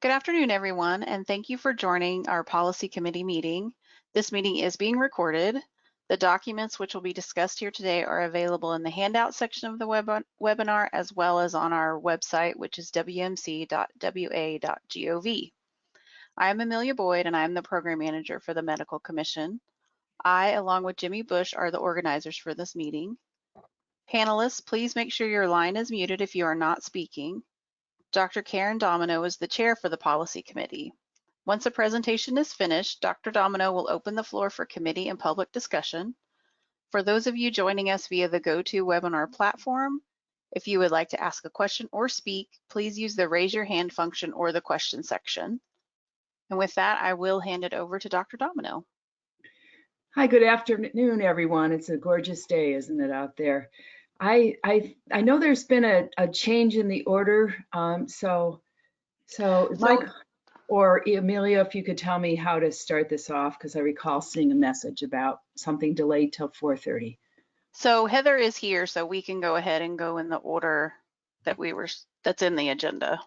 Good afternoon, everyone, and thank you for joining our Policy Committee meeting. This meeting is being recorded. The documents which will be discussed here today are available in the handout section of the webinar, as well as on our website, which is wmc.wa.gov. I am Amelia Boyd, and I am the Program Manager for the Medical Commission. I, along with Jimmy Bush, are the organizers for this meeting. Panelists, please make sure your line is muted if you are not speaking. Dr. Karen Domino is the chair for the Policy Committee. Once the presentation is finished, Dr. Domino will open the floor for committee and public discussion. For those of you joining us via the GoToWebinar platform, if you would like to ask a question or speak, please use the raise your hand function or the question section. And with that, I will hand it over to Dr. Domino. Hi, good afternoon, everyone. It's a gorgeous day, isn't it, out there? I know there's been a change in the order, so Mike or Amelia, if you could tell me how to start this off, because I recall seeing a message about something delayed till 4:30. So Heather is here, so we can go ahead and go in the order that that's in the agenda.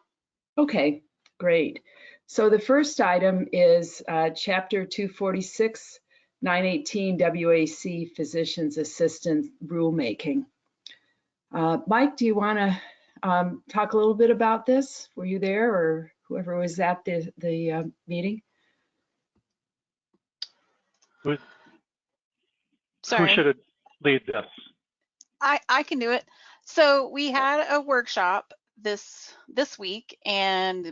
Okay, great. So the first item is Chapter 246, 918 WAC Physician's Assistant Rulemaking. Mike, do you want to talk a little bit about this? Were you there, or whoever was at the meeting? Who should lead this? I can do it. So we had a workshop this week, and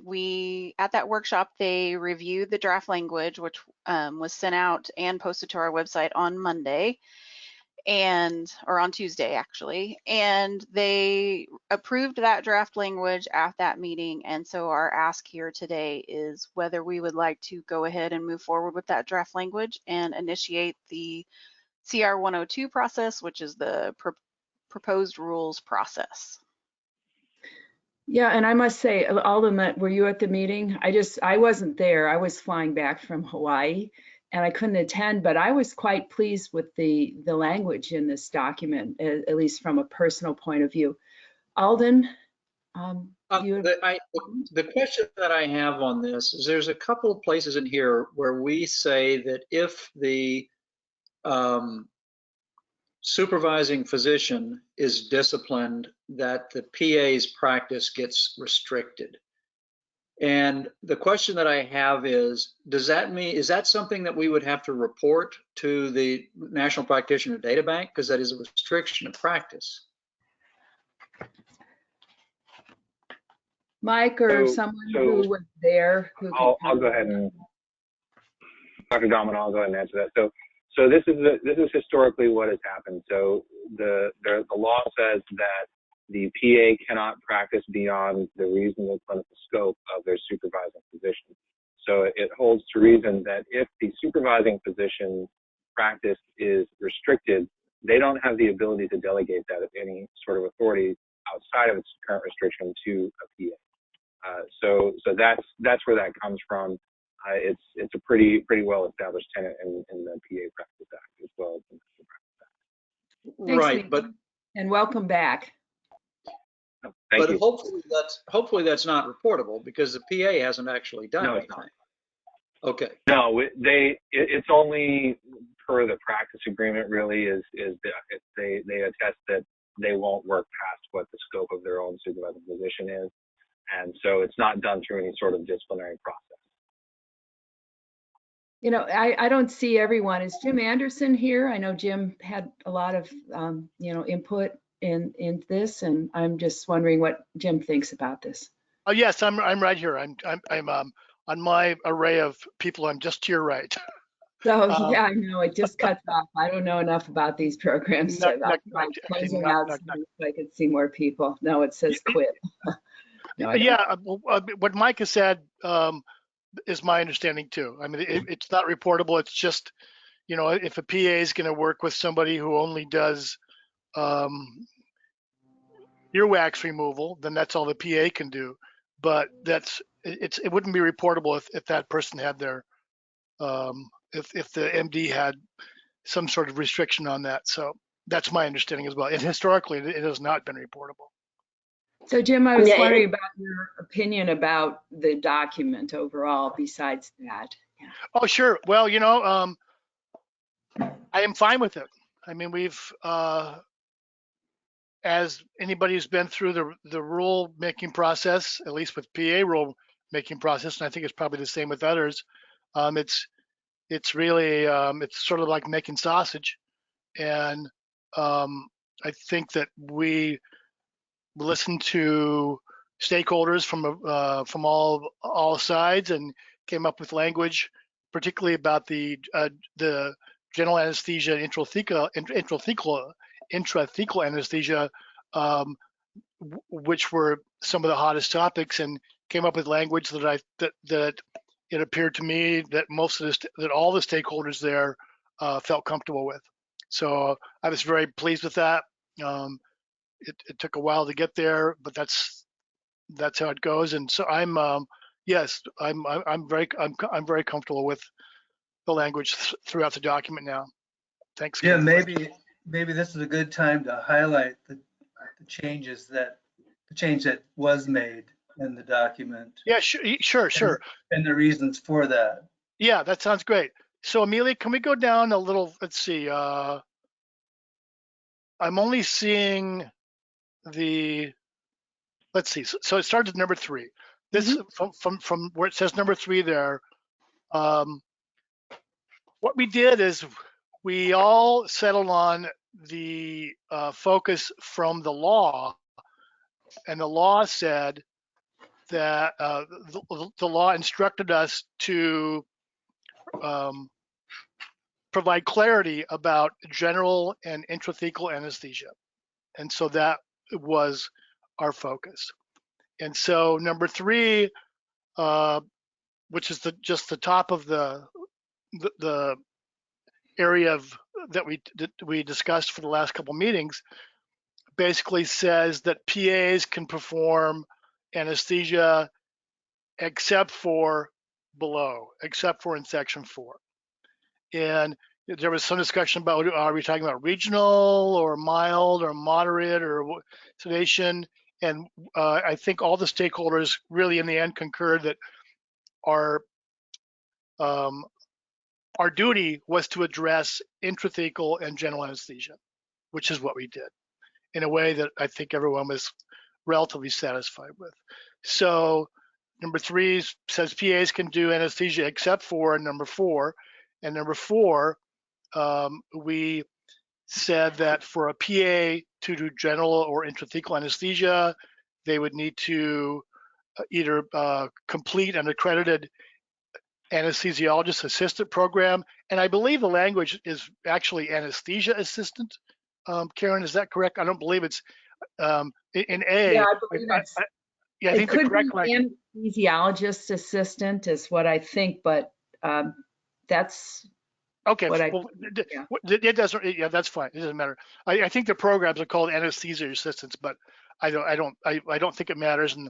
at that workshop they reviewed the draft language, which was sent out and posted to our website on Monday, or on Tuesday actually, and they approved that draft language at that meeting. And so our ask here today is whether we would like to go ahead and move forward with that draft language and initiate the CR 102 process, which is the proposed rules process. Yeah, and I must say, Alden, were you at the meeting? I wasn't there. I was flying back from Hawaii and I couldn't attend, but I was quite pleased with the language in this document, at least from a personal point of view. Alden? The question that I have on this is there's a couple of places in here where we say that if the supervising physician is disciplined, that the PA's practice gets restricted. And the question that I have is that something that we would have to report to the National Practitioner Data Bank? Because that is a restriction of practice. Mike, or someone who was there. I'll go ahead and, Dr. Domino, I'll go ahead and answer that. So this is historically what has happened. So the law says that the PA cannot practice beyond the reasonable clinical scope of their supervising physician. So it holds to reason that if the supervising physician practice is restricted, they don't have the ability to delegate that of any sort of authority outside of its current restriction to a PA. So that's where that comes from. It's a pretty well established tenet in the PA Practice Act as well as the Medical Practice Act. Right, but and welcome back. Thank you. hopefully that's not reportable because the PA hasn't actually done anything. It's not. Okay. No, it's only per the practice agreement. Really, is that they attest that they won't work past what the scope of their own supervising physician is, and so it's not done through any sort of disciplinary process. You know, I don't see everyone. Is Jim Anderson here? I know Jim had a lot of input in this, and I'm just wondering what Jim thinks about this. Oh yes, I'm right here. I'm on my array of people. I'm just to your right. So yeah, I know it just cuts off. I don't know enough about these programs. Closing out so I could see more people. No, it says quit. No, yeah, what Mike has said is my understanding too. I mean, it's not reportable. It's just, if a PA is going to work with somebody who only does earwax removal, then that's all the PA can do. But it wouldn't be reportable if that person had their if the MD had some sort of restriction on that. So that's my understanding as well. And historically, it has not been reportable. So Jim, I was Yeah, wondering about your opinion about the document overall besides that. Yeah. Oh, sure. Well, I am fine with it. I mean, we've, as anybody who's been through the rule making process, at least with PA rule making process, and I think it's probably the same with others. It's really it's sort of like making sausage, and I think that we listened to stakeholders from all sides and came up with language, particularly about the general anesthesia, intrathecal anesthesia, um, which were some of the hottest topics, and came up with language that it appeared to me that that all the stakeholders there felt comfortable with. So I was very pleased with that. It took a while to get there, but that's how it goes. And so yes, I'm very comfortable with the language throughout the document now. Thanks. Yeah, Again. maybe this is a good time to highlight the changes that the change that was made in the document Yeah, sure. and the reasons for that. Yeah, that sounds great. So Amelia, can we go down a little? Let's see. I'm only seeing the. Let's see. So it starts at number 3. This from where it says number 3 there. What we did is we all settled on the focus from the law, and the law said that the law instructed us to provide clarity about general and intrathecal anesthesia. And so that was our focus. And so number 3, which is just the top of the area that we discussed for the last couple meetings, basically says that PAs can perform anesthesia except for in section 4. And there was some discussion about, are we talking about regional or mild or moderate or sedation? And I think all the stakeholders really in the end concurred that our duty was to address intrathecal and general anesthesia, which is what we did in a way that I think everyone was relatively satisfied with. So number 3 says PAs can do anesthesia except for number 4. And number 4, we said that for a PA to do general or intrathecal anesthesia, they would need to either complete an accredited anesthesiologist assistant program. And I believe the language is actually anesthesia assistant. Karen, is that correct? I don't believe it's in A. Yeah, I believe it's, I it think the could correct be language. anesthesiologist assistant is what I think, but that's Okay, what well, yeah. it doesn't. Yeah, that's fine. It doesn't matter. I think the programs are called anesthesia assistants, but I don't think it matters. And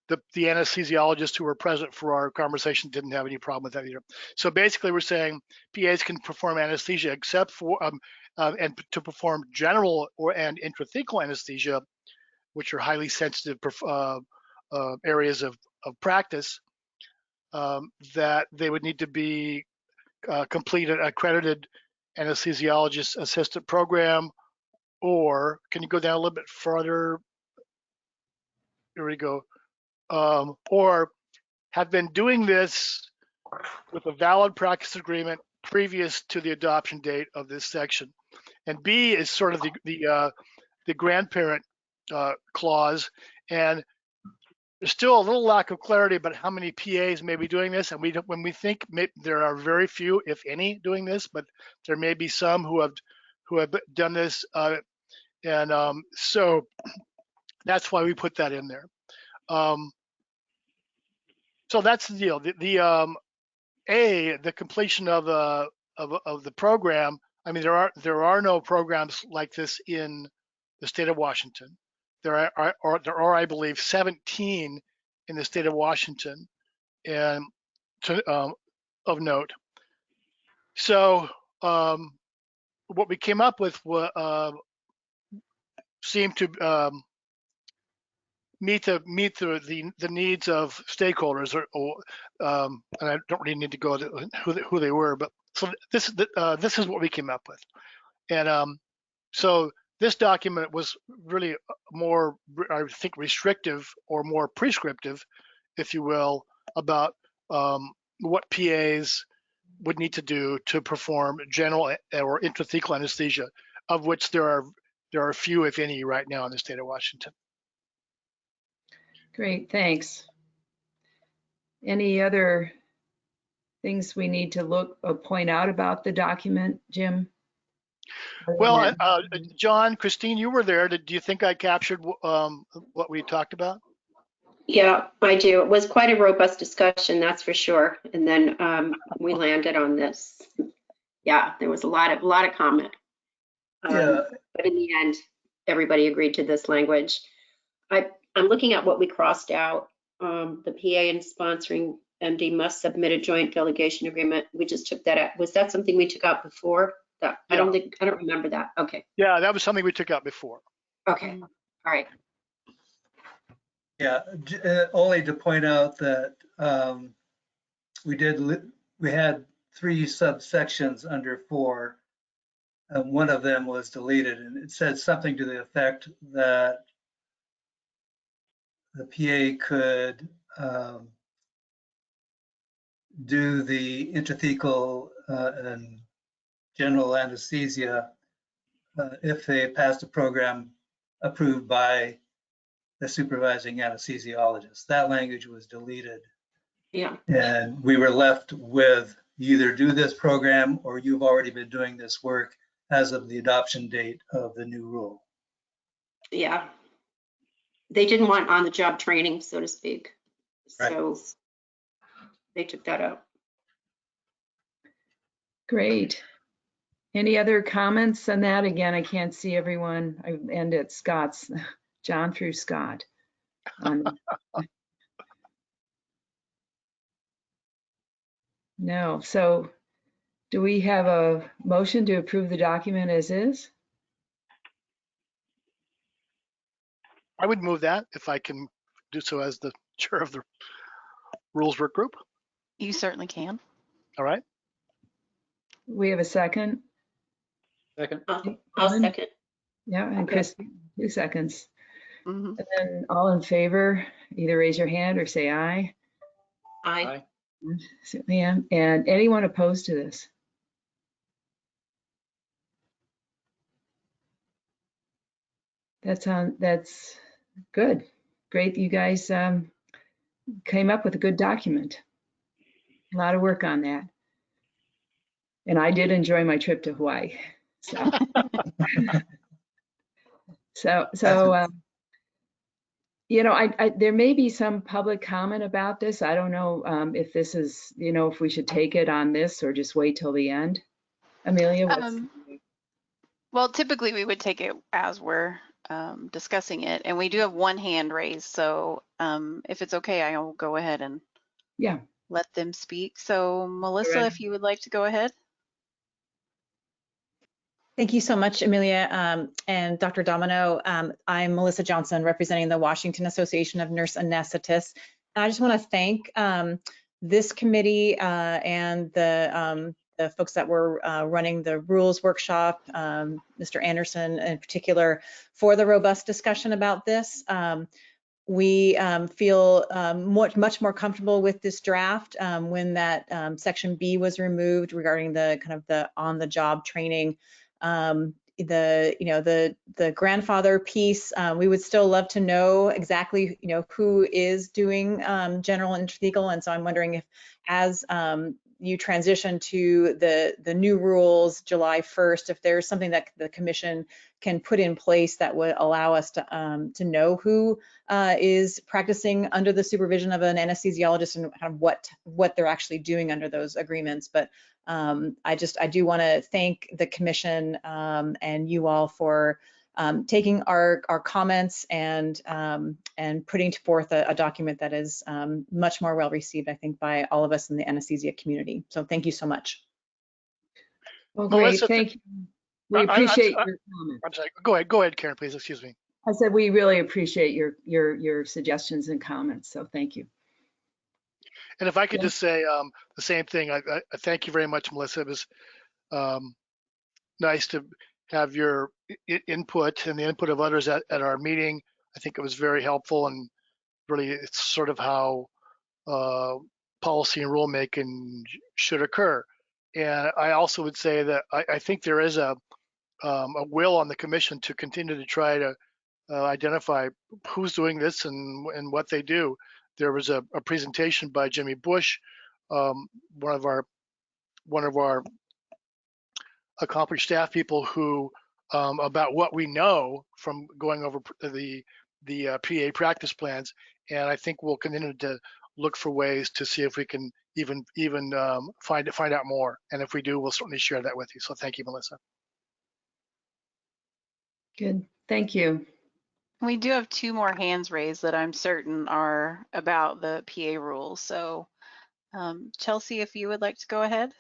the anesthesiologists who were present for our conversation didn't have any problem with that either. So basically, we're saying PAs can perform anesthesia except for and to perform general and intrathecal anesthesia, which are highly sensitive areas of practice, that they would need to be complete an accredited anesthesiologist assistant program, or can you go down a little bit further? Here we go. Or have been doing this with a valid practice agreement previous to the adoption date of this section. And B is sort of the grandparent clause, and there's still a little lack of clarity about how many PAs may be doing this, and when we think there are very few, if any, doing this, but there may be some who have done this, and so that's why we put that in there. So that's the deal. The completion of the program. I mean, there are no programs like this in the state of Washington. There are, I believe, 17 in the state of Washington, and of note. So what we came up with seemed to meet the needs of stakeholders, and I don't really need to go to who they were, but so this is what we came up with, and so this document was really more, I think, restrictive or more prescriptive, if you will, about what PAs would need to do to perform general or intrathecal anesthesia, of which there are few, if any, right now in the state of Washington. Great, thanks. Any other things we need to point out about the document, Jim? Well, John, Christine, you were there. Do you think I captured what we talked about? Yeah, I do. It was quite a robust discussion, that's for sure. And then we landed on this. Yeah, there was a lot of comment. Yeah. But in the end, everybody agreed to this language. I'm looking at what we crossed out. The PA and sponsoring MD must submit a joint delegation agreement. We just took that out. Was that something we took out before? That I don't remember that. Okay. Yeah, that was something we took out before. Okay. All right. Yeah, only to point out that we had 3 subsections under 4. And one of them was deleted, and it said something to the effect that the PA could do the intrathecal and general anesthesia if they passed a program approved by the supervising anesthesiologist. That language was deleted. Yeah. And we were left with either do this program or you've already been doing this work as of the adoption date of the new rule. Yeah. They didn't want on-the-job training, so to speak. Right. So they took that out. Great. Any other comments on that? Again, I can't see everyone. I end at Scott's, John through Scott. No. So do we have a motion to approve the document as is? I would move that if I can do so as the chair of the rules work group. You certainly can. All right. We have a second? Second. I'll second. Yeah, and Chris, 2 seconds. Mhm. And then all in favor, either raise your hand or say aye. Aye. Certainly am. And anyone opposed to this? That's good. Great, you guys came up with a good document. A lot of work on that. And I did enjoy my trip to Hawaii. So you know, there may be some public comment about this. I don't know if this is, you know, if we should take it on this or just wait till the end. Amelia, Well, typically we would take it as we're discussing it, and we do have one hand raised. So if it's okay, I'll go ahead and let them speak. So Melissa, if you would like to go ahead. Thank you so much, Amelia and Dr. Domino. I'm Melissa Johnson, representing the Washington Association of Nurse Anesthetists. And I just want to thank this committee and the folks that were running the rules workshop, Mr. Anderson in particular, for the robust discussion about this. We feel much more comfortable with this draft when that section B was removed regarding the kind of the on-the-job training. The grandfather piece, we would still love to know exactly, who is doing general and intrathecal. And so I'm wondering if, as you transition to the new rules July 1st, if there's something that the commission can put in place that would allow us to know who is practicing under the supervision of an anesthesiologist and kind of what they're actually doing under those agreements. But I do want to thank the commission and you all for taking our comments and putting forth a document that is much more well received, I think, by all of us in the anesthesia community. So thank you so much. Well, great, thank you. We appreciate your comments. I'm sorry. Go ahead, Karen, please. Excuse me. I said we really appreciate your suggestions and comments, so thank you. And if I could Yeah. just say the same thing, I thank you very much, Melissa. It was nice to have your input and the input of others at our meeting. I think it was very helpful, and really it's sort of how policy and rulemaking should occur. And I also would say that I think there is a will on the commission to continue to try to identify who's doing this and what they do. There was a presentation by Jimmy Bush, one of our accomplished staff people, who about what we know from going over the PA practice plans, and I think we'll continue to look for ways to see if we can even find out more. And if we do, we'll certainly share that with you. So thank you, Melissa. Good, thank you. We do have 2 more hands raised that I'm certain are about the PA rules. So Chelsea, if you would like to go ahead.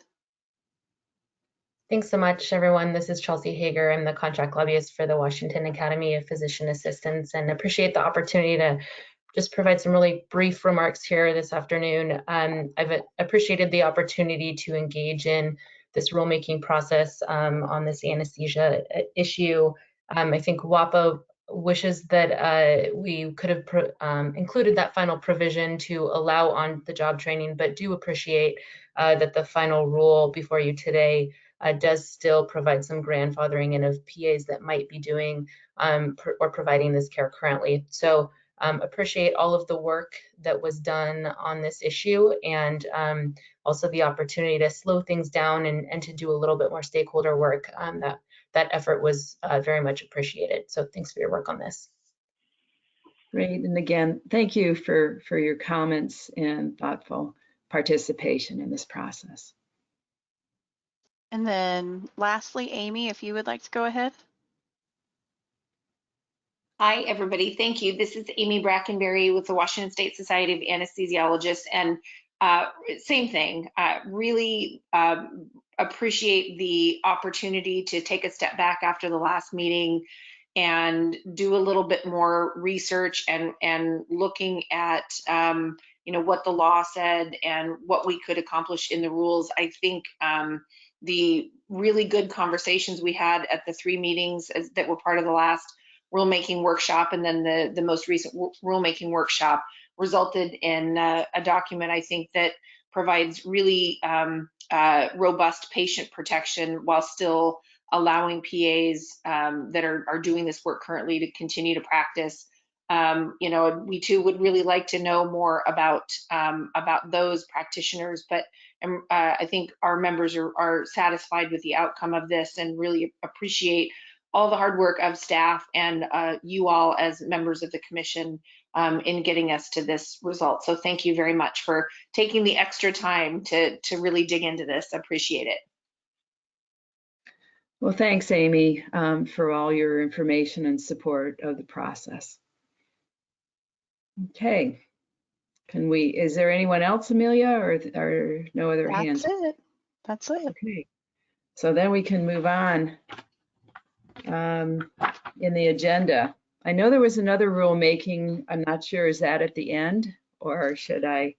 Thanks so much, everyone. This is Chelsea Hager. I'm the contract lobbyist for the Washington Academy of Physician Assistants, and appreciate the opportunity to just provide some really brief remarks here this afternoon. I've appreciated the opportunity to engage in this rulemaking process on this anesthesia issue. I think WAPA wishes that we could have included that final provision to allow on-the-job training, but do appreciate that the final rule before you today does still provide some grandfathering in of PAs that might be doing or providing this care currently. So appreciate all of the work that was done on this issue, and also the opportunity to slow things down and to do a little bit more stakeholder work. That effort was very much appreciated. So thanks for your work on this. Great, and again, thank you for your comments and thoughtful participation in this process. And then lastly, Amy, if you would like to go ahead. Hi, everybody. Thank you. This is Amy Brackenberry with the Washington State Society of Anesthesiologists. And same thing, really appreciate the opportunity to take a step back after the last meeting and do a little bit more research and looking at what the law said and what we could accomplish in the rules. I think the really good conversations we had at the 3 meetings that were part of the last rulemaking workshop, and then the most recent rulemaking workshop, resulted in a document, I think, that provides really robust patient protection while still allowing PAs that are doing this work currently to continue to practice. We too would really like to know more about those practitioners, but I think our members are satisfied with the outcome of this and really appreciate all the hard work of staff and you all as members of the commission in getting us to this result. So thank you very much for taking the extra time to really dig into this. Appreciate it. Well, thanks, Amy, for all your information and support of the process. Okay, is there anyone else, Amelia, or no other hands? That's it. Okay, so then we can move on in the agenda. I know there was another rulemaking. I'm not sure, is that at the end, or should I?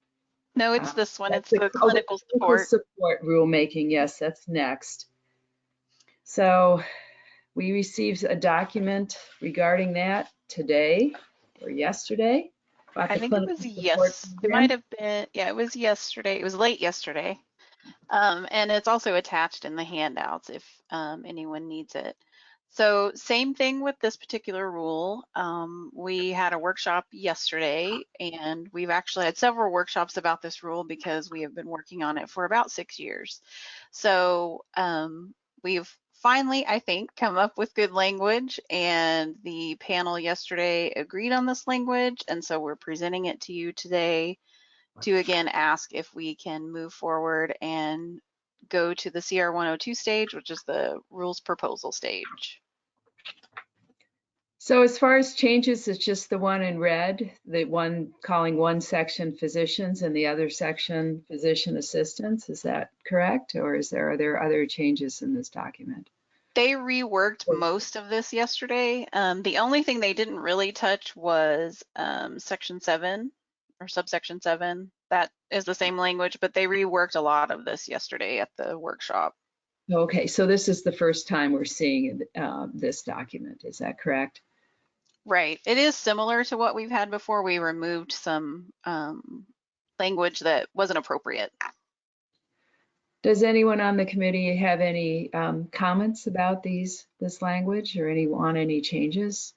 No, it's this one. It's the clinical support. Support rulemaking. Yes, that's next. So we received a document regarding that today or yesterday. I think it was it might have been, yeah, it was yesterday. It was late yesterday. And it's also attached in the handouts if anyone needs it. So same thing with this particular rule. We had a workshop yesterday, and we've actually had several workshops about this rule because we have been working on it for about 6 years. So we've finally, I think, come up with good language, and the panel yesterday agreed on this language, and so we're presenting it to you today to again ask if we can move forward and go to the CR 102 stage, which is the rules proposal stage. So as far as changes, it's just the one in red, the one calling one section physicians and the other section physician assistants. Is that correct? Or are there other changes in this document? They reworked most of this yesterday. The only thing they didn't really touch was section 7 or subsection 7. That is the same language, but they reworked a lot of this yesterday at the workshop. Okay, so this is the first time we're seeing this document, is that correct? Right. It is similar to what we've had before. We removed some language that wasn't appropriate. Does anyone on the committee have any comments about this language or want any changes?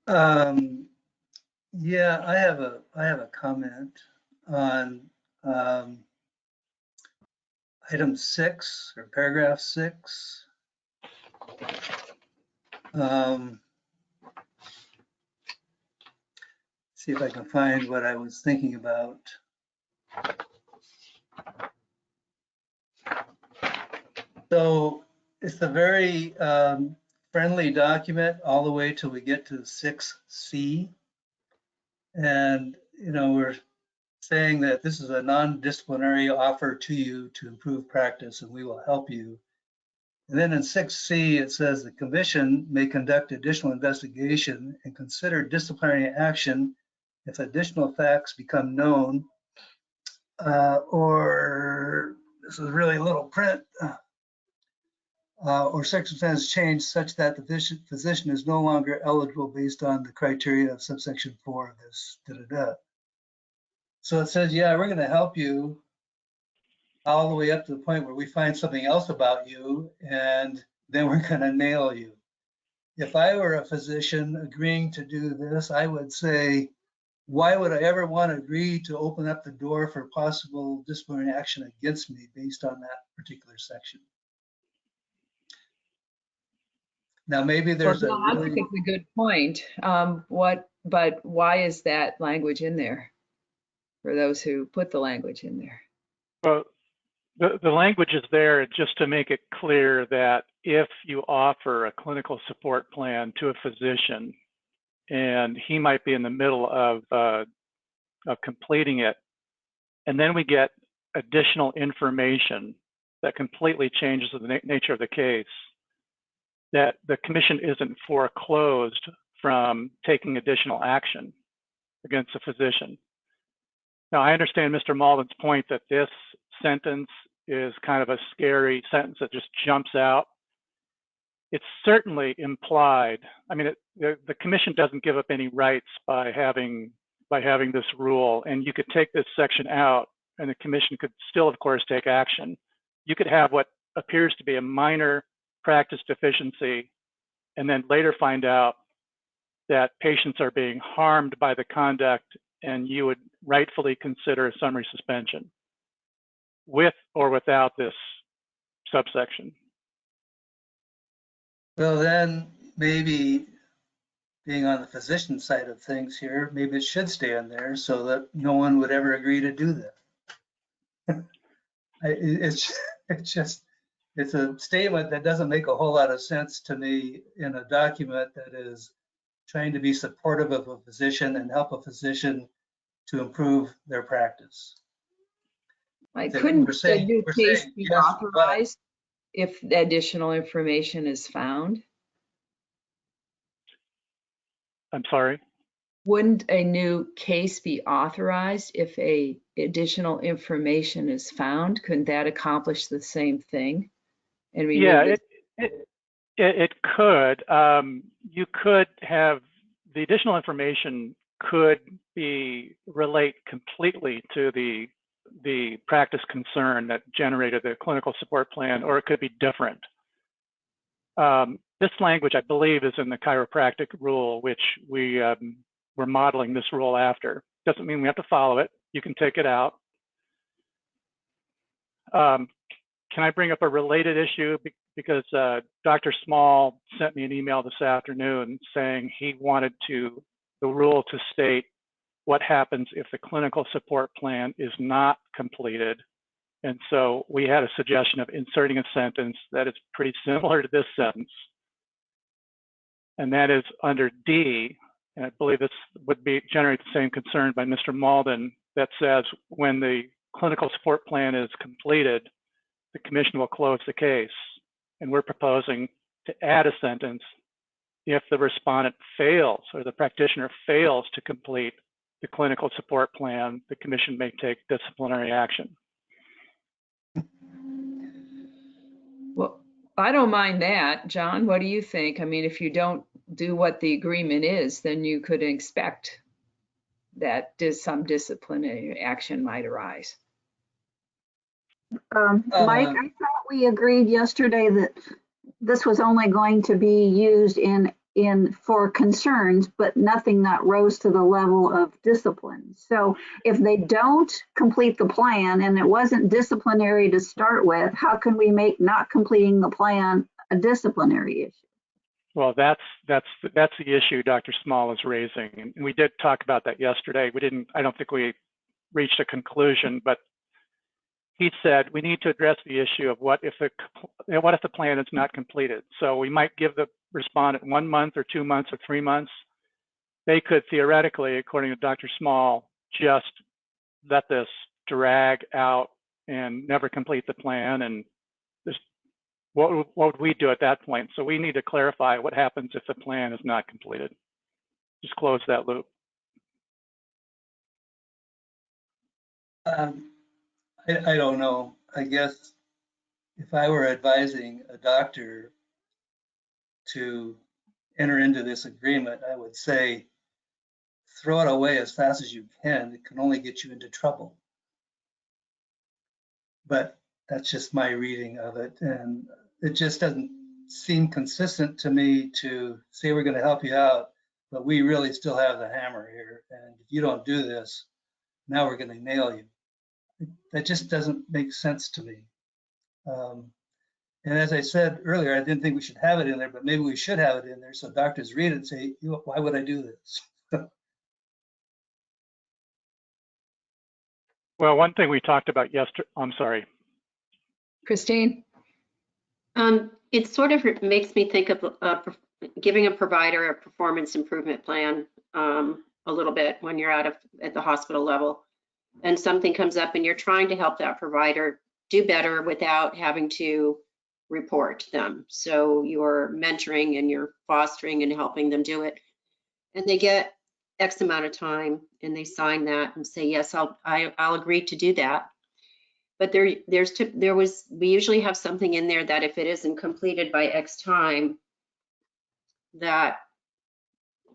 Yeah, I have a comment on item 6 or paragraph 6. See if I can find what I was thinking about. So it's a very friendly document all the way till we get to 6C. And, we're saying that this is a non-disciplinary offer to you to improve practice and we will help you. And then in 6C, it says the commission may conduct additional investigation and consider disciplinary action if additional facts become known, or this is really little print, or circumstances change such that the physician is no longer eligible based on the criteria of subsection 4 of this. So it says, yeah, we're going to help you all the way up to the point where we find something else about you, and then we're going to nail you. If I were a physician agreeing to do this, I would say, why would I ever want to agree to open up the door for possible disciplinary action against me based on that particular section? Now, maybe there's Well, I think it's a good point. But why is that language in there for those who put the language in there? Well, the language is there just to make it clear that if you offer a clinical support plan to a physician and he might be in the middle of completing it, and then we get additional information that completely changes the nature of the case, that the commission isn't foreclosed from taking additional action against a physician. Now, I understand Mr. Malden's point that this sentence is kind of a scary sentence that just jumps out. It's certainly implied. I mean, the commission doesn't give up any rights by having this rule, and you could take this section out and the commission could still, of course, take action. You could have what appears to be a minor practice deficiency and then later find out that patients are being harmed by the conduct, and you would rightfully consider a summary suspension with or without this subsection. Well, then maybe being on the physician side of things here, maybe it should stay in there so that no one would ever agree to do that. It's a statement that doesn't make a whole lot of sense to me in a document that is trying to be supportive of a physician and help a physician to improve their practice. Couldn't a new case be authorized if additional information is found? I'm sorry? Wouldn't a new case be authorized if additional information is found? Couldn't that accomplish the same thing? And yeah, it could. You could have the additional information could relate completely to the practice concern that generated the clinical support plan, or it could be different. This language, I believe, is in the chiropractic rule, which we're modeling this rule after. Doesn't mean we have to follow it. You can take it out. Can I bring up a related issue? Because Dr. Small sent me an email this afternoon saying he wanted the rule to state what happens if the clinical support plan is not completed. And so we had a suggestion of inserting a sentence that is pretty similar to this sentence. And that is under D, and I believe this would generate the same concern by Mr. Malden, that says when the clinical support plan is completed, the commission will close the case. And we're proposing to add a sentence: if the respondent fails or the practitioner fails to complete the clinical support plan, the commission may take disciplinary action. Well, I don't mind that. John, what do you think? I mean, if you don't do what the agreement is, then you could expect that some disciplinary action might arise. Mike, I thought we agreed yesterday that this was only going to be used in for concerns, but nothing that rose to the level of discipline. So if they don't complete the plan and it wasn't disciplinary to start with, how can we make not completing the plan a disciplinary issue? Well, that's the issue Dr. Small is raising, and we did talk about that yesterday. I don't think we reached a conclusion, but he said we need to address the issue of what if the plan is not completed. So we might give the respondent 1 month or 2 months or 3 months. They could theoretically, according to Dr. Small, just let this drag out and never complete the plan. And what would we do at that point? So we need to clarify what happens if the plan is not completed. Just close that loop. I don't know. I guess if I were advising a doctor to enter into this agreement, I would say, throw it away as fast as you can. It can only get you into trouble. But that's just my reading of it. And it just doesn't seem consistent to me to say we're going to help you out, but we really still have the hammer here. And if you don't do this, now we're going to nail you. That just doesn't make sense to me. And as I said earlier, I didn't think we should have it in there, but maybe we should have it in there so doctors read it and say, why would I do this? Well, one thing we talked about yesterday, I'm sorry. Christine? It sort of makes me think of giving a provider a performance improvement plan a little bit when you're at the hospital level, and something comes up and you're trying to help that provider do better without having to report them. So you're mentoring and you're fostering and helping them do it, and they get X amount of time and they sign that and say, yes, I'll agree to do that. But we usually have something in there that if it isn't completed by X time, that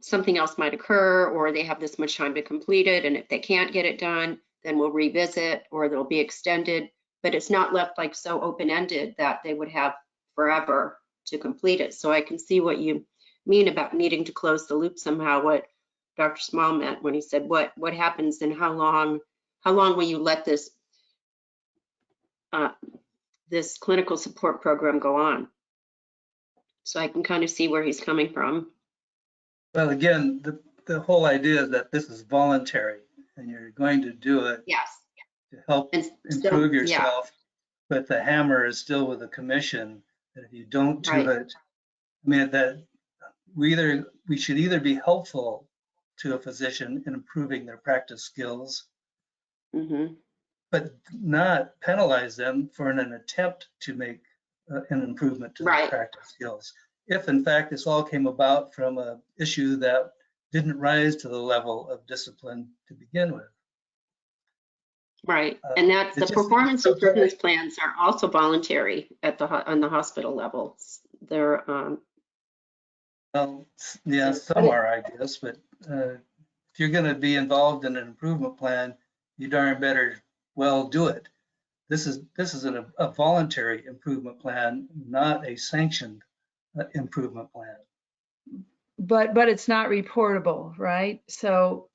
something else might occur, or they have this much time to complete it. And if they can't get it done, then we'll revisit, or they'll be extended. But it's not left like so open-ended that they would have forever to complete it. So I can see what you mean about needing to close the loop somehow, what Dr. Small meant when he said, what happens and how long will you let this this clinical support program go on? So I can kind of see where he's coming from. Well, again, the whole idea is that this is voluntary and you're going to do it Yes. to help improve yourself, but the hammer is still with the commission. That if you don't do it, I mean, that we should either be helpful to a physician in improving their practice skills, but not penalize them for an attempt to make an improvement to their practice skills. If in fact this all came about from an issue that didn't rise to the level of discipline to begin with. Right, and that's the performance improvement plans are also voluntary on the hospital levels. They're well, yeah, some are, I guess, but if you're going to be involved in an improvement plan, you darn better well do it. This is a voluntary improvement plan, not a sanctioned improvement plan. But it's not reportable, right? So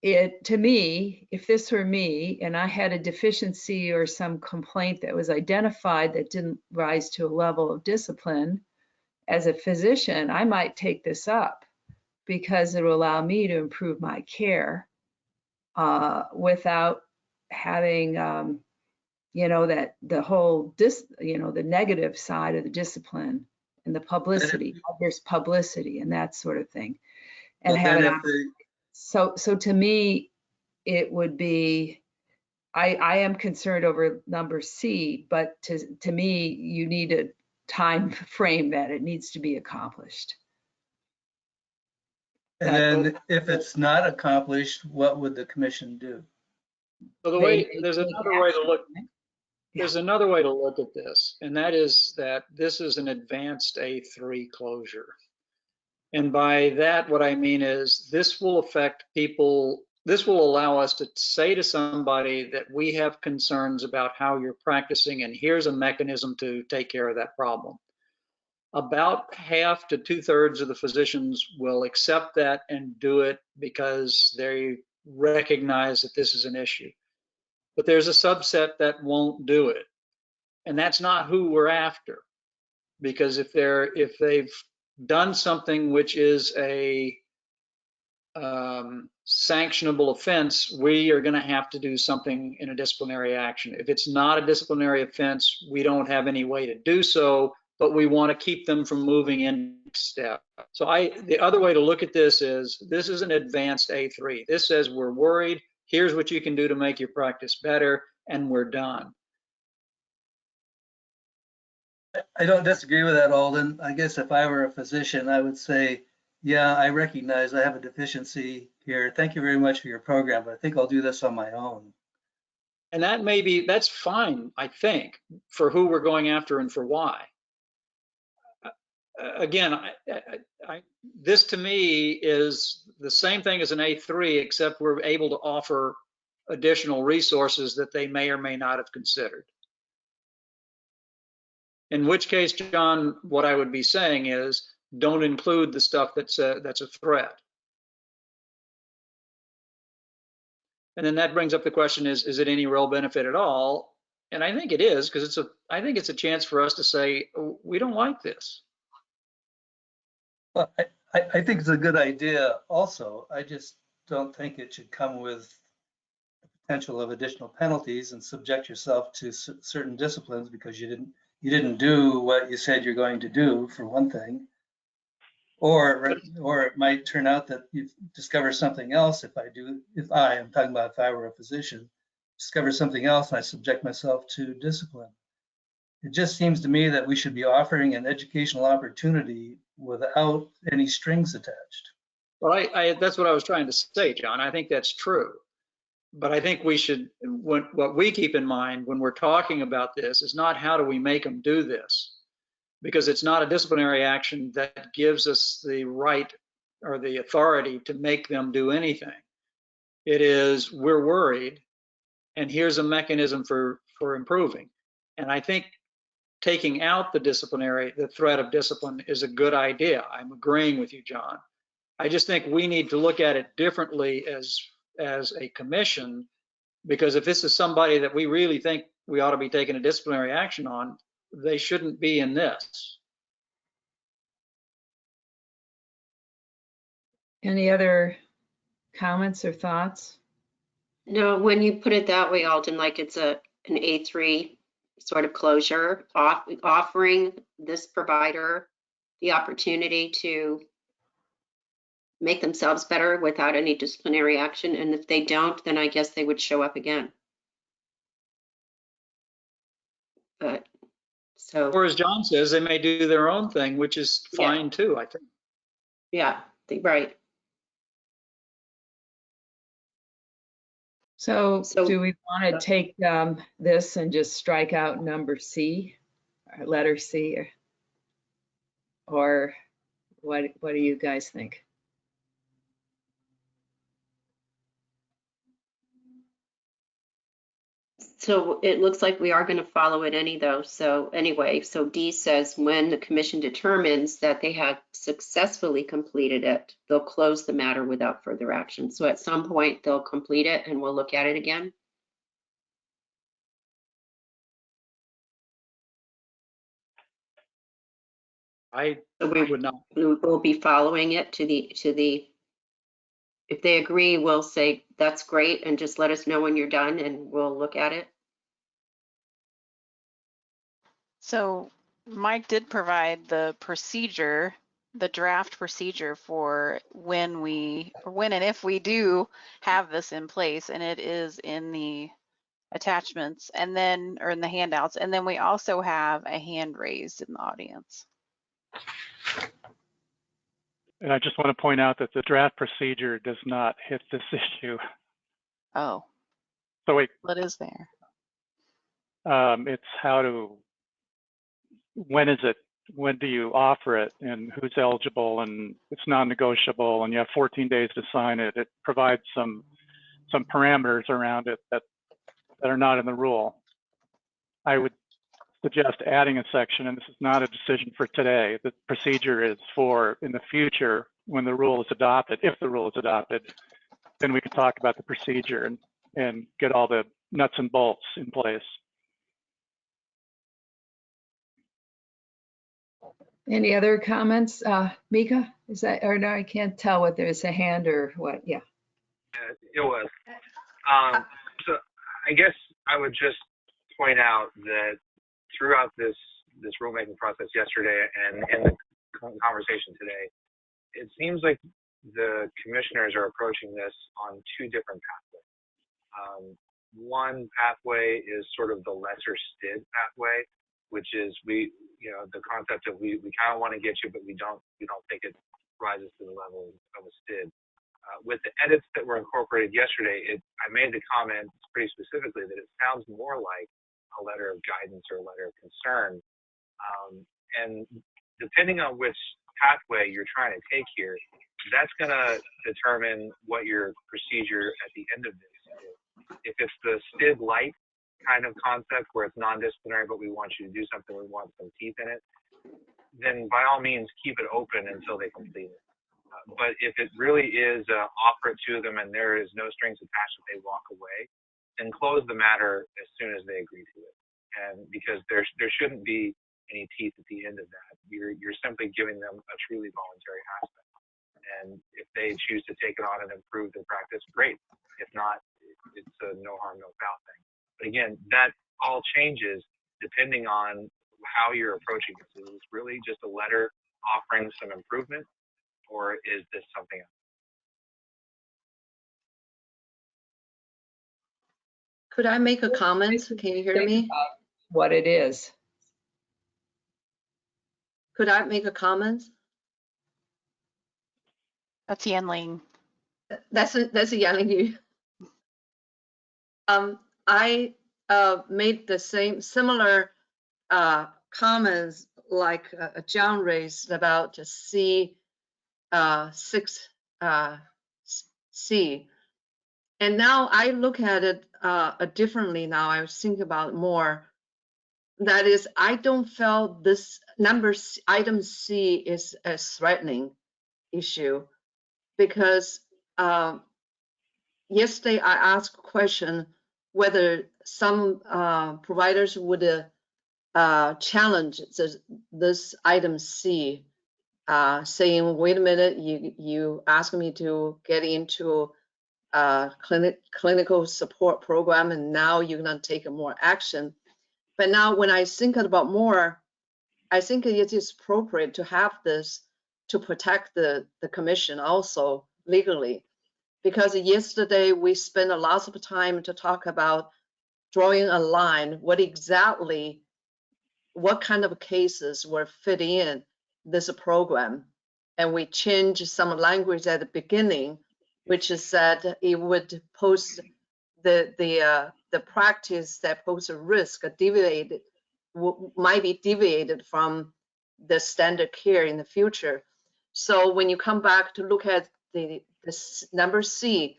to me, if this were me and I had a deficiency or some complaint that was identified that didn't rise to a level of discipline, as a physician, I might take this up because it will allow me to improve my care without having, that the whole, the negative side of the discipline and the publicity, there's publicity and that sort of thing. And have it. So to me, it would be I am concerned over number C, but to me, you need a time frame that it needs to be accomplished. And then if it's not accomplished, what would the commission do? So there's another way to look. There's another way to look at this, and that is that this is an advanced A3 closure. And by that, what I mean is this will affect people. This will allow us to say to somebody that we have concerns about how you're practicing, and here's a mechanism to take care of that problem. About half to 2/3 of the physicians will accept that and do it because they recognize that this is an issue. But there's a subset that won't do it. And that's not who we're after. Because if they've done something which is a sanctionable offense, we are going to have to do something in a disciplinary action. If it's not a disciplinary offense, we don't have any way to do so, but we want to keep them from moving in next step. So the other way to look at this is an advanced A3. This says we're worried. Here's what you can do to make your practice better, and we're done. I don't disagree with that, Alden. I guess if I were a physician, I would say, yeah, I recognize I have a deficiency here. Thank you very much for your program, but I think I'll do this on my own. And that's fine, I think, for who we're going after and for why. Again, this to me is the same thing as an A3, except we're able to offer additional resources that they may or may not have considered. In which case, John, what I would be saying is don't include the stuff that's a threat. And then that brings up the question: is it any real benefit at all? And I think it is, because I think it's a chance for us to say, oh, we don't like this. Well, I think it's a good idea also. I just don't think it should come with the potential of additional penalties and subject yourself to certain disciplines because you didn't do what you said you're going to do, for one thing. Or it might turn out that you discover something else I'm talking about if I were a physician, discover something else and I subject myself to discipline. It just seems to me that we should be offering an educational opportunity without any strings attached. Well, that's what I was trying to say, John. I think that's true. But I think we should, what we keep in mind when we're talking about this is not how do we make them do this, because it's not a disciplinary action that gives us the right or the authority to make them do anything. It is, we're worried, and here's a mechanism for improving. And I think taking out the threat of discipline is a good idea. I'm agreeing with you, John. I just think we need to look at it differently as a commission, because if this is somebody that we really think we ought to be taking a disciplinary action on, they shouldn't be in this. Any other comments or thoughts? No, when you put it that way, Alden, like it's an A3 sort of closure, offering this provider the opportunity to make themselves better without any disciplinary action. And if they don't, then I guess they would show up again. But so. Or as John says, they may do their own thing, which is fine too, I think. Yeah, right. So do we want to take this and just strike out number C, or letter C, or what do you guys think? So it looks like we are going to follow it though. So anyway, so D says when the commission determines that they have successfully completed it, they'll close the matter without further action. So at some point they'll complete it and we'll look at it again. I would not. We'll be following it to the, if they agree, we'll say that's great and just let us know when you're done and we'll look at it. So Mike did provide the procedure, the draft procedure for when and if we do have this in place, and it is in the attachments, and then, or in the handouts, and then we also have a hand raised in the audience. And I just want to point out that the draft procedure does not hit this issue. Oh, So wait, what is there? it's how to, when do you offer it, and who's eligible, and it's non-negotiable, and you have 14 days to sign it. It provides some parameters around it that are not in the rule. I would suggest adding a section, and this is not a decision for today. The procedure is for in the future when the rule is adopted. If the rule is adopted, then we can talk about the procedure and get all the nuts and bolts in place. Any other comments? Mika, is that, or no, I can't tell whether it's a hand or what. Yeah. It was. So I guess I would just point out that throughout this rulemaking process yesterday and in the conversation today, it seems like the commissioners are approaching this on two different pathways. One pathway is sort of the lesser STID pathway, which is the concept of we kind of want to get you, but we don't think it rises to the level of a STID. With the edits that were incorporated yesterday, I made the comment pretty specifically that it sounds more like a letter of guidance or a letter of concern. And depending on which pathway you're trying to take here, that's going to determine what your procedure at the end of this is. If it's the STID light kind of concept where it's non-disciplinary, but we want you to do something, we want some teeth in it, then by all means keep it open until they complete it. But if it really is offer it to them and there is no strings attached that they walk away, then close the matter as soon as they agree to it. And because there shouldn't be any teeth at the end of that. You're simply giving them a truly voluntary aspect. And if they choose to take it on and improve their practice, great. If not, it's a no harm, no foul thing. But again, that all changes depending on how you're approaching this. Is this really just a letter offering some improvement, or is this something else? Could I make a comment? Can you hear me? What it is. Could I make a comment? That's Yanling. That's a Yang Yu. I made the similar comments like John raised about C6C. And now I look at it differently now. I was thinking about it more. That is, I don't feel this item C is a threatening issue because yesterday I asked a question whether some providers would challenge this item C, saying, wait a minute, you asked me to get into clinical support program and now you're gonna take more action. But now when I think about more, I think it is appropriate to have this to protect the commission also legally. Because yesterday we spent a lot of time to talk about drawing a line, what kind of cases were fit in this program. And we changed some language at the beginning, which is that it would pose the practice that pose a risk, might be deviated from the standard care in the future. So when you come back to look at this number C,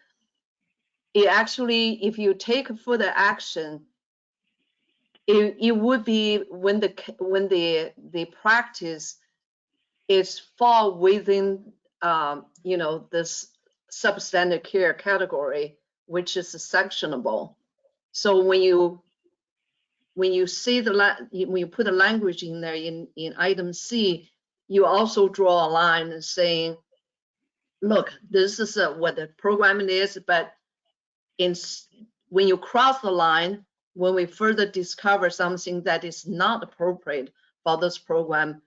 it actually, if you take further action, it would be when the practice is fall within this substandard care category, which is sanctionable. So when you see when you put a language in there in item C, you also draw a line saying, look, this is what the program is, but when you cross the line, when we further discover something that is not appropriate for this program,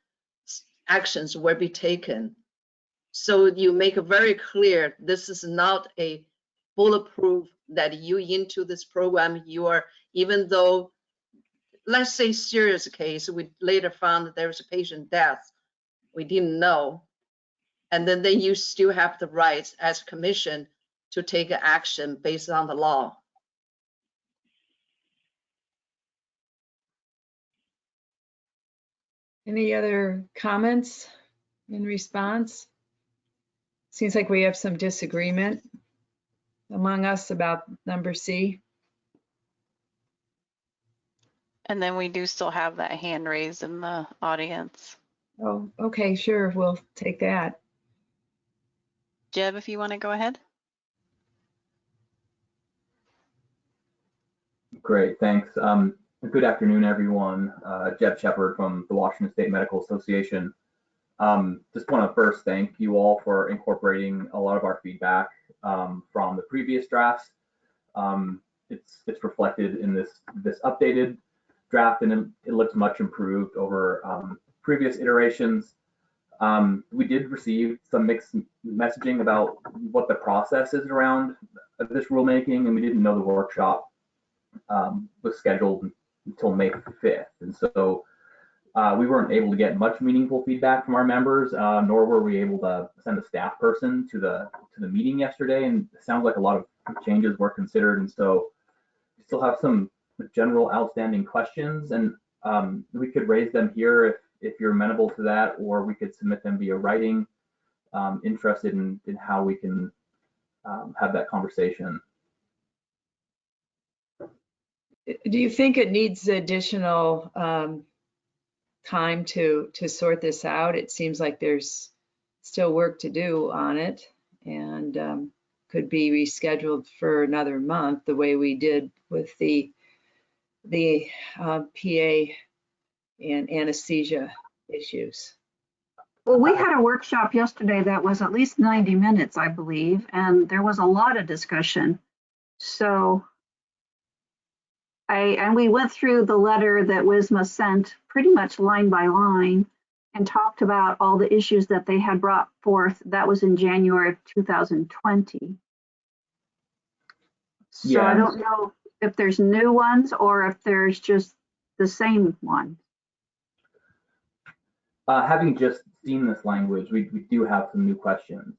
actions will be taken. So you make it very clear this is not a bulletproof that you into this program, you are, even though, let's say serious case, we later found that there was a patient death, we didn't know. And then you still have the rights as commission to take action based on the law. Any other comments in response? Seems like we have some disagreement among us about number C. And then we do still have that hand raised in the audience. Oh, okay, sure, we'll take that. Jeb, if you want to go ahead. Great, thanks. Good afternoon, everyone. Jeb Shepard from the Washington State Medical Association. Just want to first thank you all for incorporating a lot of our feedback from the previous drafts. It's reflected in this updated draft, and it looks much improved over previous iterations. We did receive some mixed messaging about what the process is around this rulemaking, and we didn't know the workshop was scheduled until May 5th. And so we weren't able to get much meaningful feedback from our members, nor were we able to send a staff person to the meeting yesterday. And it sounds like a lot of changes were considered. And so we still have some general outstanding questions, and we could raise them here if you're amenable to that, or we could submit them via writing, interested in how we can have that conversation. Do you think it needs additional time to sort this out? It seems like there's still work to do on it, and could be rescheduled for another month, the way we did with the PA and anesthesia issues. Well, we had a workshop yesterday that was at least 90 minutes, I believe, and there was a lot of discussion. So and we went through the letter that WISMA sent pretty much line by line and talked about all the issues that they had brought forth. That was in January of 2020. So Yeah. I don't know if there's new ones or if there's just the same one. Having just seen this language, we do have some new questions.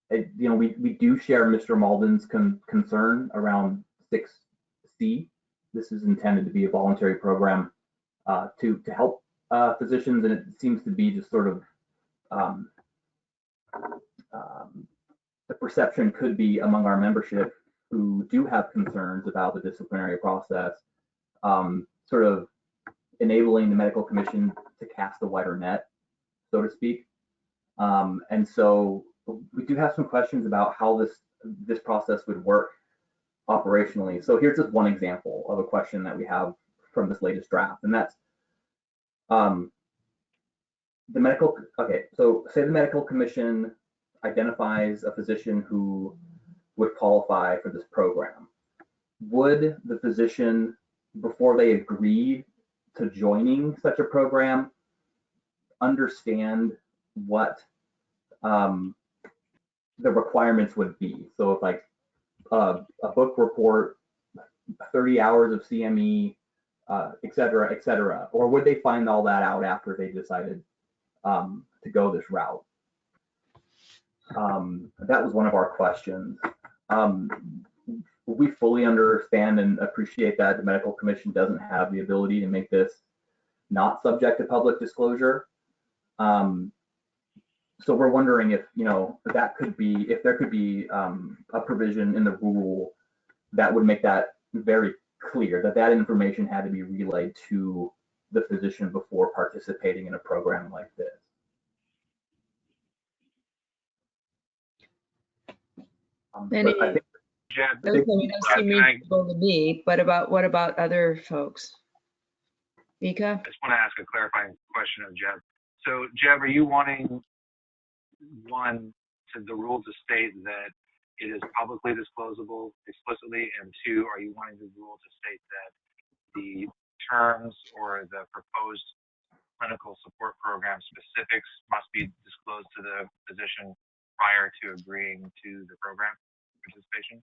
We do share Mr. Malden's concern around 6C. This is intended to be a voluntary program to help physicians, and it seems to be just sort of the perception could be among our membership who do have concerns about the disciplinary process, sort of enabling the medical commission to cast a wider net, so to speak. And so we do have some questions about how this process would work operationally. So here's just one example of a question that we have from this latest draft, and that's so say the medical commission identifies a physician who would qualify for this program. Would the physician, before they agree to joining such a program, understand what the requirements would be? So if like a book report, 30 hours of CME, et cetera, or would they find all that out after they decided to go this route? That was one of our questions. We fully understand and appreciate that the medical commission doesn't have the ability to make this not subject to public disclosure. So we're wondering if, if there could be a provision in the rule that would make that very clear, that information had to be relayed to the physician before participating in a program like this. Jeb, Those don't seem meaningful to me, but what about other folks? Mika? I just want to ask a clarifying question of Jeb. So Jeb, are you wanting the rule to state that it is publicly disclosable explicitly, and two, are you wanting the rule to state that the terms or the proposed clinical support program specifics must be disclosed to the physician prior to agreeing to the program participation?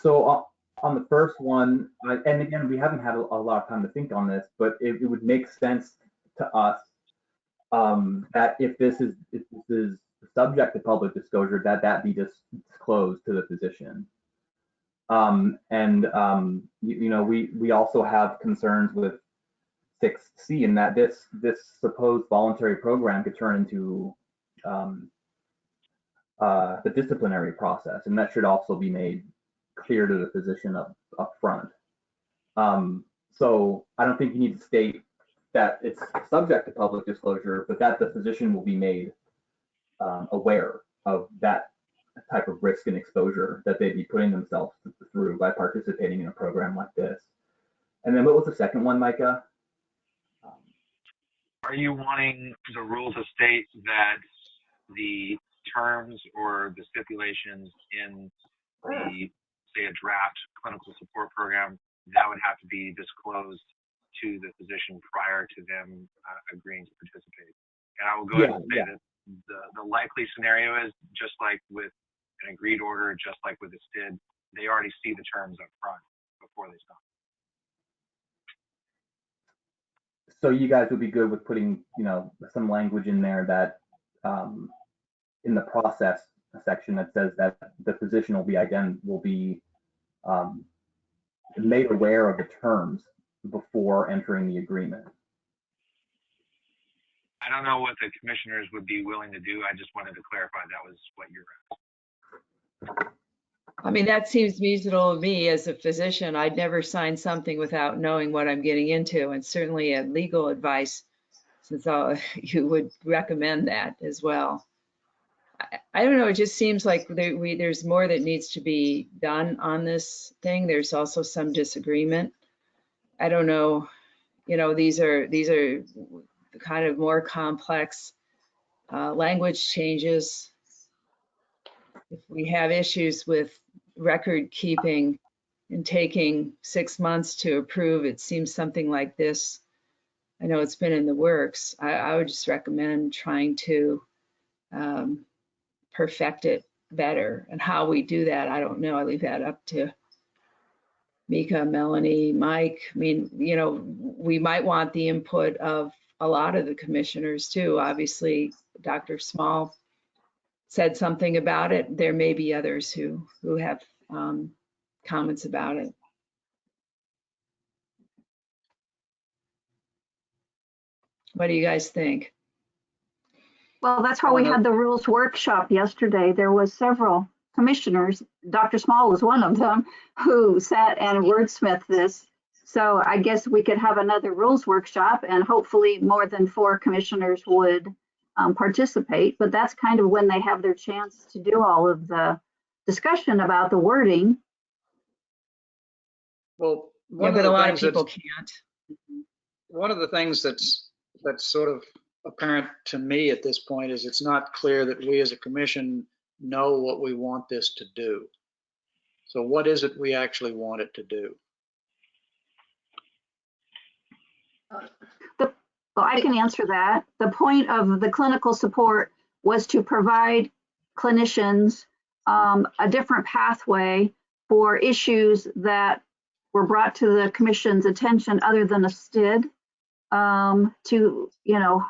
So on the first one, and again, we haven't had a lot of time to think on this, but it would make sense to us that if this is subject to public disclosure, that be disclosed to the physician. We also have concerns with 6C in that this supposed voluntary program could turn into the disciplinary process, and that should also be made clear to the physician up front. So I don't think you need to state that it's subject to public disclosure, but that the physician will be made aware of that type of risk and exposure that they'd be putting themselves through by participating in a program like this. And then what was the second one, Micah? Are you wanting the rule to state that the terms or the stipulations in the, say, a draft clinical support program, that would have to be disclosed to the physician prior to them agreeing to participate? And I will go ahead and say that the likely scenario is just like with an agreed order, just like with a STID, they already see the terms up front before they sign. So you guys would be good with putting, some language in there that in the process section that says that the physician will be made aware of the terms before entering the agreement. I don't know what the commissioners would be willing to do. I just wanted to clarify that was what you're asking. I mean, that seems reasonable to me as a physician. I'd never sign something without knowing what I'm getting into, and certainly a legal advice, since you would recommend that as well. I don't know, it just seems like there's more that needs to be done on this thing. There's also some disagreement. I don't know, these are kind of more complex language changes. If we have issues with record keeping and taking 6 months to approve, it seems something like this. I know it's been in the works. I would just recommend trying to perfect it better. And how we do that, I don't know. I leave that up to Mika, Melanie, Mike. I mean, we might want the input of a lot of the commissioners too. Obviously, Dr. Small said something about it. There may be others who have comments about it. What do you guys think? Well, that's why we had the rules workshop yesterday. There was several commissioners, Dr. Small was one of them, who sat and wordsmithed this. So I guess we could have another rules workshop, and hopefully more than 4 commissioners would participate. But that's kind of when they have their chance to do all of the discussion about the wording. Well, but a lot of people can't. One of the things that's sort of apparent to me at this point is it's not clear that we as a commission know what we want this to do. So what is it we actually want it to do? Well, I can answer that. The point of the clinical support was to provide clinicians a different pathway for issues that were brought to the commission's attention other than a STID, to,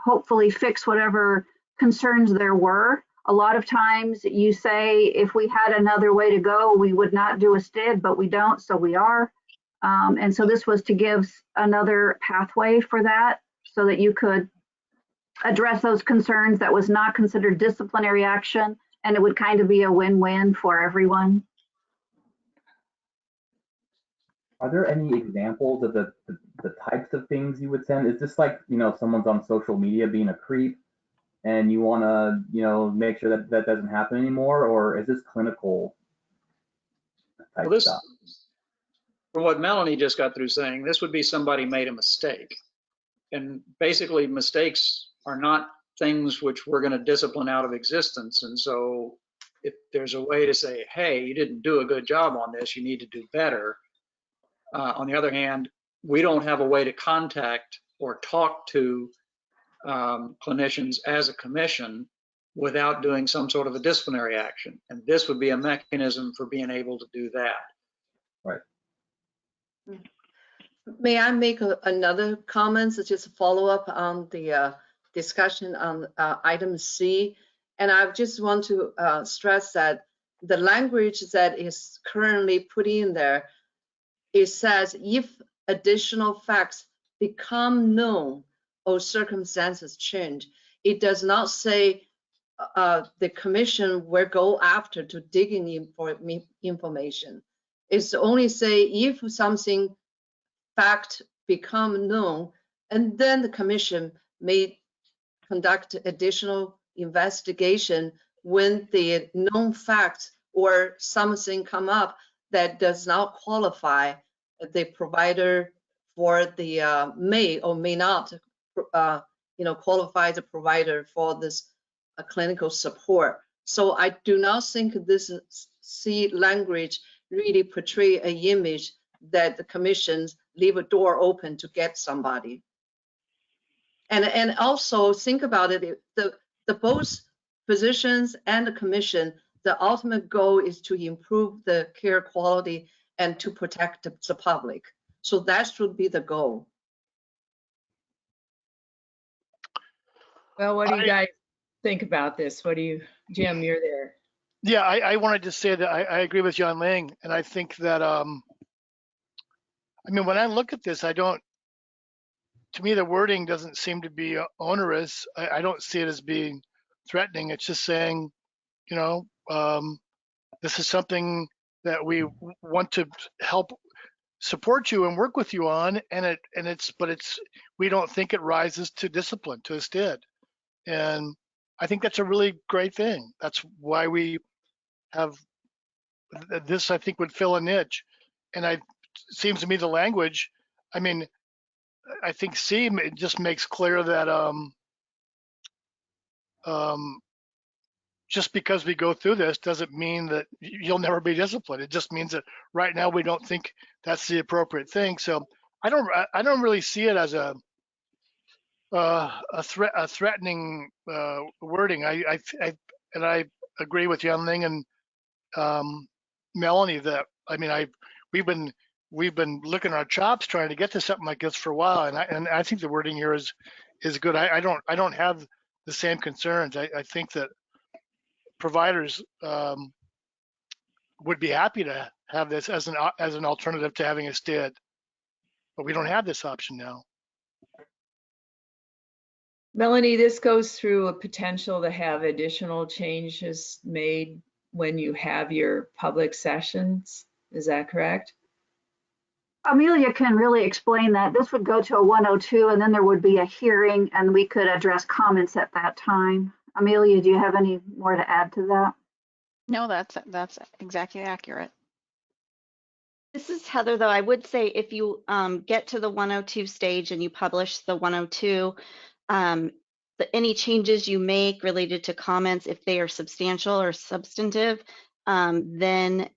hopefully fix whatever concerns there were. A lot of times you say, if we had another way to go, we would not do a STID, but we don't, so we are. And so this was to give another pathway for that, so that you could address those concerns that was not considered disciplinary action, and it would kind of be a win-win for everyone. Are there any examples of the types of things you would send? Is this like, someone's on social media being a creep and you want to, make sure that doesn't happen anymore? Or is this clinical type stuff? From what Melanie just got through saying, this would be somebody made a mistake. And basically mistakes are not things which we're going to discipline out of existence. And so if there's a way to say, hey, you didn't do a good job on this, you need to do better. On the other hand, we don't have a way to contact or talk to clinicians as a commission without doing some sort of a disciplinary action. And this would be a mechanism for being able to do that. Right. May I make another comment, just follow up on the discussion on item C? And I just want to stress that the language that is currently put in there, it says if additional facts become known or circumstances change. It does not say the commission will go after to digging in for information. It's only say if something fact become known, and then the commission may conduct additional investigation when the known facts or something come up that does not qualify the provider for the may or may not qualify the provider for this clinical support. So I do not think this C language really portray an image that the commissions leave a door open to get somebody. And also think about it, the both physicians and the commission, the ultimate goal is to improve the care quality and to protect the public. So that should be the goal. Well, what do you guys think about this? What do you, Jim, you're there. Yeah, I wanted to say that I agree with John Ling, and I think that, I mean, when I look at this, to me, the wording doesn't seem to be onerous. I don't see it as being threatening. It's just saying, you know, this is something that we want to help support you and work with you on, but we don't think it rises to discipline, to a STID. And I think that's a really great thing. That's why we have this, I think would fill a niche. And it seems to me the language, I mean, I think C, it just makes clear that just because we go through this doesn't mean that you'll never be disciplined. It just means that right now we don't think that's the appropriate thing. So I don't really see it as a threatening wording. I agree with Young Ling and Melanie that, I mean, we've been licking our chops trying to get to something like this for a while, and I think the wording here is good. I don't have the same concerns. I think that providers would be happy to have this as an alternative to having a STID, but we don't have this option now. Melanie, this goes through a potential to have additional changes made when you have your public sessions. Is that correct? Amelia can really explain that. This would go to a 102 and then there would be a hearing and we could address comments at that time. Amelia, do you have any more to add to that? No, that's exactly accurate. This is Heather, though. I would say if you get to the 102 stage and you publish the 102, any changes you make related to comments, if they are substantial or substantive, then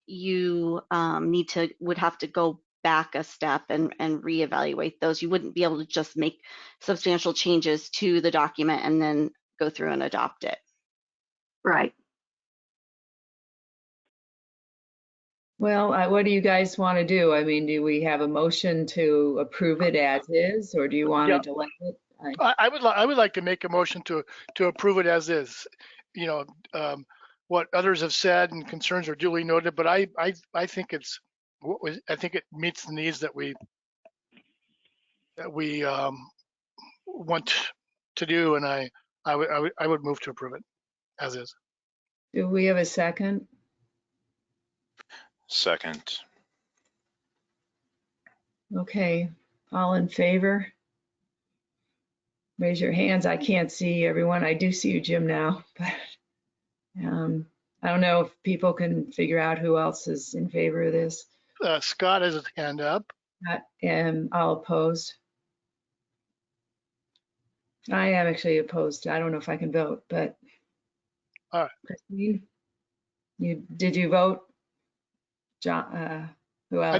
you would have to go back a step and reevaluate those. You wouldn't be able to just make substantial changes to the document and then go through and adopt it. Right. Well, what do you guys want to do? I mean, do we have a motion to approve it as is, or do you want to delay it? I would like to make a motion to approve it as is. You know, what others have said and concerns are duly noted, but I think it meets the needs that we want to do, and I would move to approve it as is. Do we have a second? Second. Okay, all in favor? Raise your hands. I can't see everyone. I do see you, Jim, now, but I don't know if people can figure out who else is in favor of this. Scott has his hand up. And I'll oppose. I am actually opposed. I don't know if I can vote, but. All right. Christine, did you vote? John, who else? I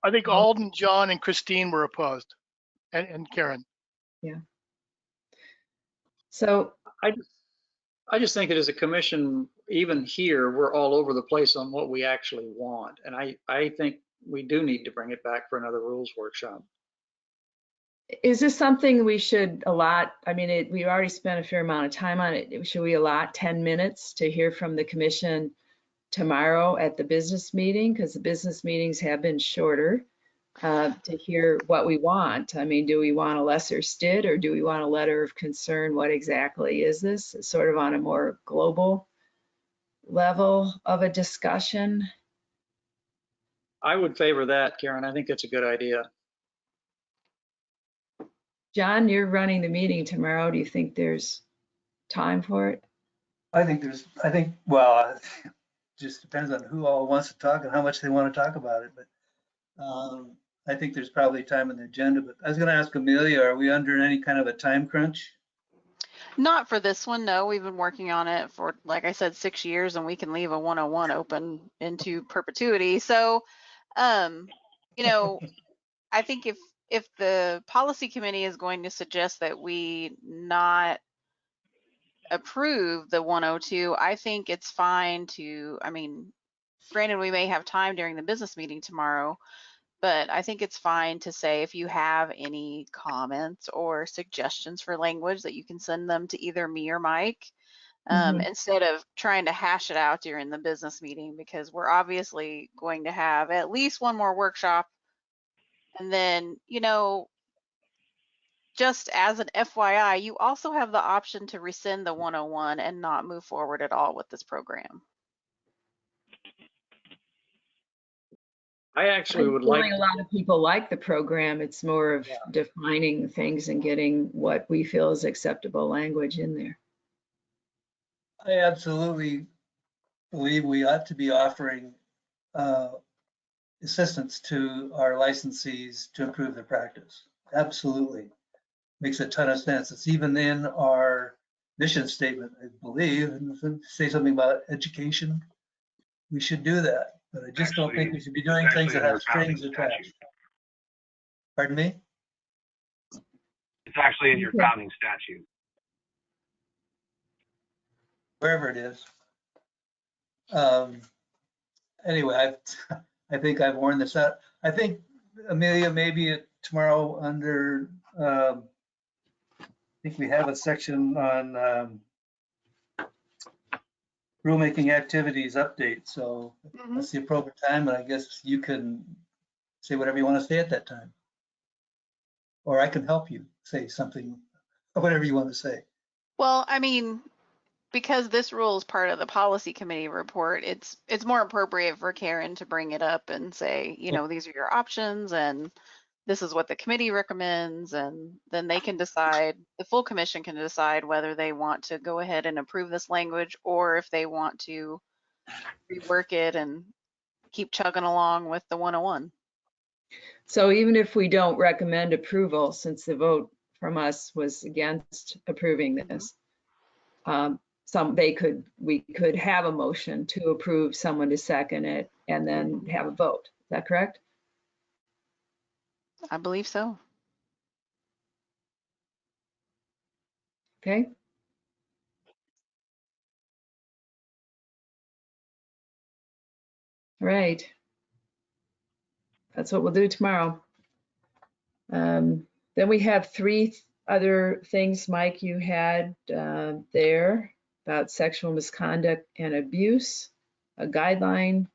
think Alden, John, and Christine were opposed, and Karen. Yeah. So I just think that as a commission, even here, we're all over the place on what we actually want. And I think we do need to bring it back for another rules workshop. Is this something we should allot? I mean, we already spent a fair amount of time on it. Should we allot 10 minutes to hear from the commission tomorrow at the business meeting? Because the business meetings have been shorter, to hear what we want. I mean, do we want a lesser STID or do we want a letter of concern? What exactly is this? Sort of on a more global level of a discussion? I would favor that, Karen. I think that's a good idea. John, you're running the meeting tomorrow. Do you think there's time for it? Well, it just depends on who all wants to talk and how much they want to talk about it. But I think there's probably time on the agenda. But I was going to ask Amelia, are we under any kind of a time crunch? Not for this one, no. We've been working on it for, like I said, 6 years, and we can leave a 101 open into perpetuity. So, you know, I think if the policy committee is going to suggest that we not approve the 102, I think it's fine to, I mean, granted, we may have time during the business meeting tomorrow, but I think it's fine to say if you have any comments or suggestions for language that you can send them to either me or Mike, instead of trying to hash it out during the business meeting, because we're obviously going to have at least one more workshop. And then, you know, just as an FYI, you also have the option to rescind the 101 and not move forward at all with this program. I actually would like. A lot of people like the program. It's more of defining things and getting what we feel is acceptable language in there. I absolutely believe we ought to be offering assistance to our licensees to improve their practice. Absolutely. Makes a ton of sense. It's even in our mission statement, I believe, and say something about education. We should do that, but I just don't think we should be doing things that have strings attached. Pardon me? It's actually in your founding statute. Wherever it is. Anyway, I think I've worn this out. I think, Amelia, maybe tomorrow under, I think we have a section on rulemaking activities update. So that's the appropriate time, and I guess you can say whatever you want to say at that time. Or I can help you say something, whatever you want to say. Well, I mean, because this rule is part of the policy committee report, it's more appropriate for Karen to bring it up and say, you know, these are your options and this is what the committee recommends, and then they can decide, the full commission can decide whether they want to go ahead and approve this language or if they want to rework it and keep chugging along with the 101. So even if we don't recommend approval, since the vote from us was against approving this, we could have a motion to approve, someone to second it, and then have a vote. Is that correct? I believe so. Okay. All right. That's what we'll do tomorrow. Then we have 3 other things, Mike, you had there about sexual misconduct and abuse, a guideline,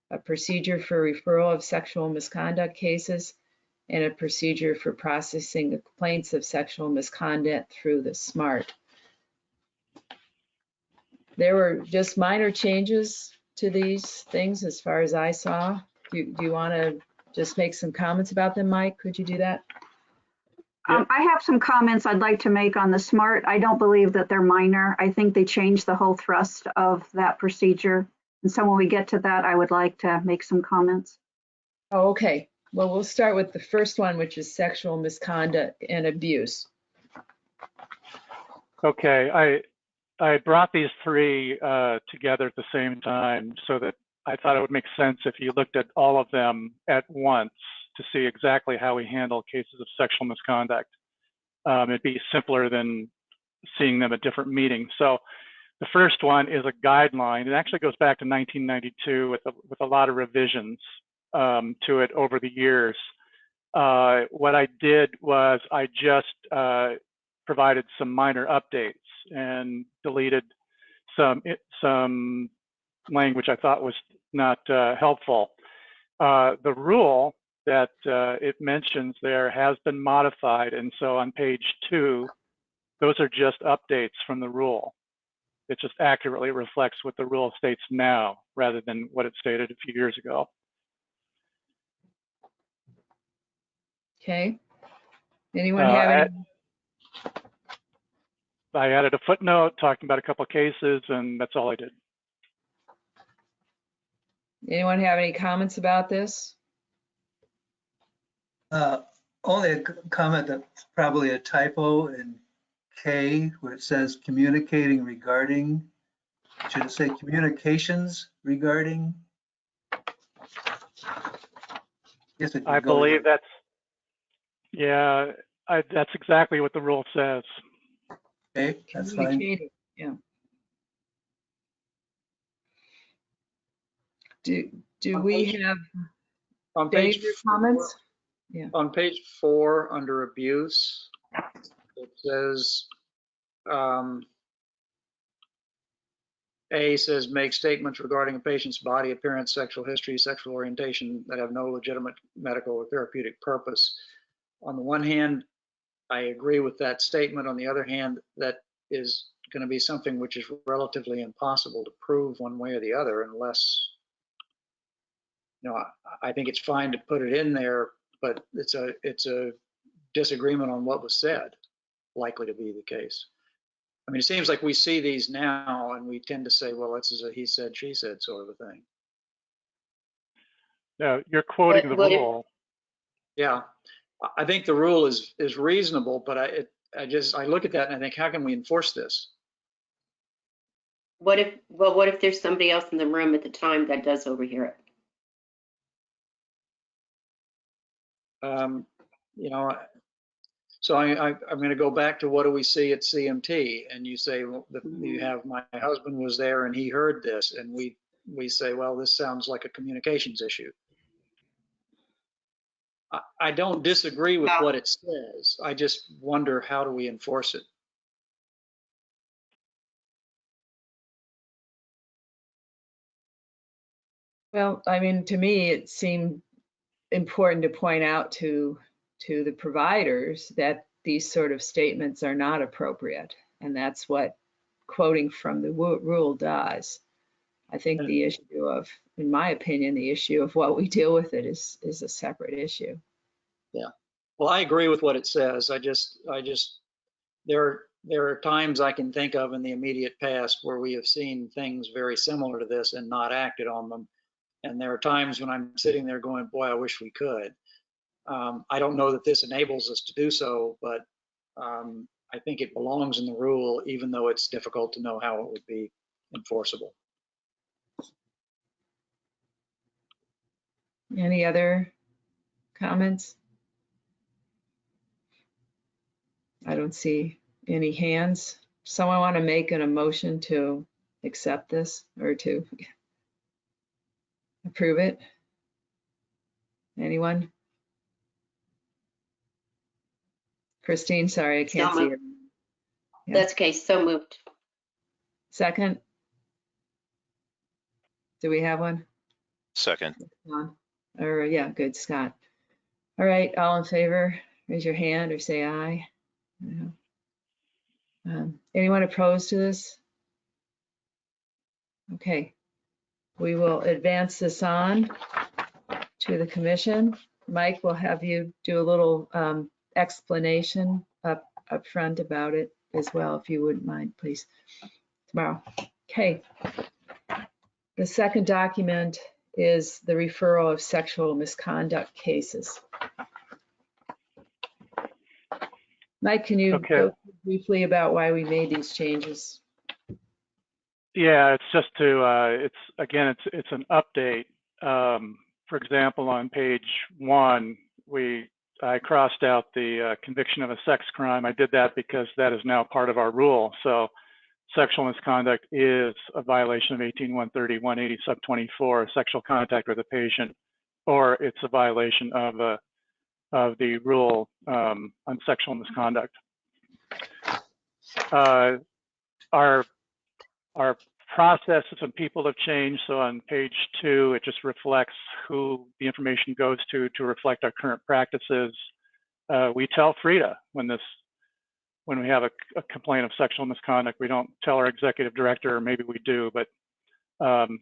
a procedure for referral of sexual misconduct cases, and a procedure for processing the complaints of sexual misconduct through the SMART. There were just minor changes to these things as far as I saw. Do you want to just make some comments about them, Mike? Could you do that? I have some comments I'd like to make on the SMART. I don't believe that they're minor. I think they changed the whole thrust of that procedure. And so when we get to that, I would like to make some comments. Oh, okay. Well, we'll start with the first one, which is sexual misconduct and abuse. Okay, I brought these 3 together at the same time so that I thought it would make sense if you looked at all of them at once to see exactly how we handle cases of sexual misconduct. It'd be simpler than seeing them at different meetings. So The first one is a guideline. It actually goes back to 1992 with a lot of revisions to it over the years. What I did was I just provided some minor updates and deleted some language I thought was not helpful. The rule that it mentions there has been modified, and so on page 2, those are just updates from the rule. It just accurately reflects what the rule states now, rather than what it stated a few years ago. Okay. Anyone have any? I added a footnote talking about a couple of cases, and that's all I did. Anyone have any comments about this? Only a comment that's probably a typo in K, where it says communicating regarding. Should it say communications regarding? I believe that's, yeah, that's exactly what the rule says. Okay, that's fine. Yeah. Do we have on page comments? Yeah. On page 4 under abuse, it says A says make statements regarding a patient's body appearance, sexual history, sexual orientation that have no legitimate medical or therapeutic purpose. On the one hand, I agree with that statement. On the other hand, that is going to be something which is relatively impossible to prove one way or the other unless, you know, I think it's fine to put it in there, but it's a disagreement on what was said, likely to be the case. I mean, it seems like we see these now and we tend to say, well, this is a he said, she said sort of a thing. No, you're quoting the rule. Yeah, I think the rule is reasonable, but I look at that and I think, how can we enforce this? What if there's somebody else in the room at the time that does overhear it? You know, so I'm going to go back to what do we see at CMT, and you say, well, you have my husband was there and he heard this, and we say, well, this sounds like a communications issue. I don't disagree with what it says. I just wonder, how do we enforce it? Well, I mean, to me, it seemed important to point out to the providers that these sort of statements are not appropriate. And that's what quoting from the rule does. I think the issue of, in my opinion, the issue of what we deal with it is a separate issue. Yeah. Well, I agree with what it says. There are times I can think of in the immediate past where we have seen things very similar to this and not acted on them. And there are times when I'm sitting there going, boy, I wish we could. I don't know that this enables us to do so, but I think it belongs in the rule, even though it's difficult to know how it would be enforceable. Any other comments? I don't see any hands. Someone want to make an motion to accept this or to approve it? Anyone? Christine, sorry, I can't see her. Yeah. That's okay, so moved. Second? Do we have one? Second. Or yeah, good, Scott. All right, all in favor, raise your hand or say aye. Anyone opposed to this? Okay, we will advance this on to the commission. Mike will have you do a little explanation up front about it as well, if you wouldn't mind, please, tomorrow. Okay. The second document is the referral of sexual misconduct cases. Mike, can you go briefly about why we made these changes? Yeah, it's just to, it's an update. For example, on page 1, I crossed out the conviction of a sex crime. I did that because that is now part of our rule. So sexual misconduct is a violation of 18-130, 180 sub 24, sexual contact with a patient, or it's a violation of the rule on sexual misconduct. Our processes and people have changed. So on page 2, it just reflects who the information goes to reflect our current practices. We tell Frida when we have a complaint of sexual misconduct. We don't tell our executive director, or maybe we do, but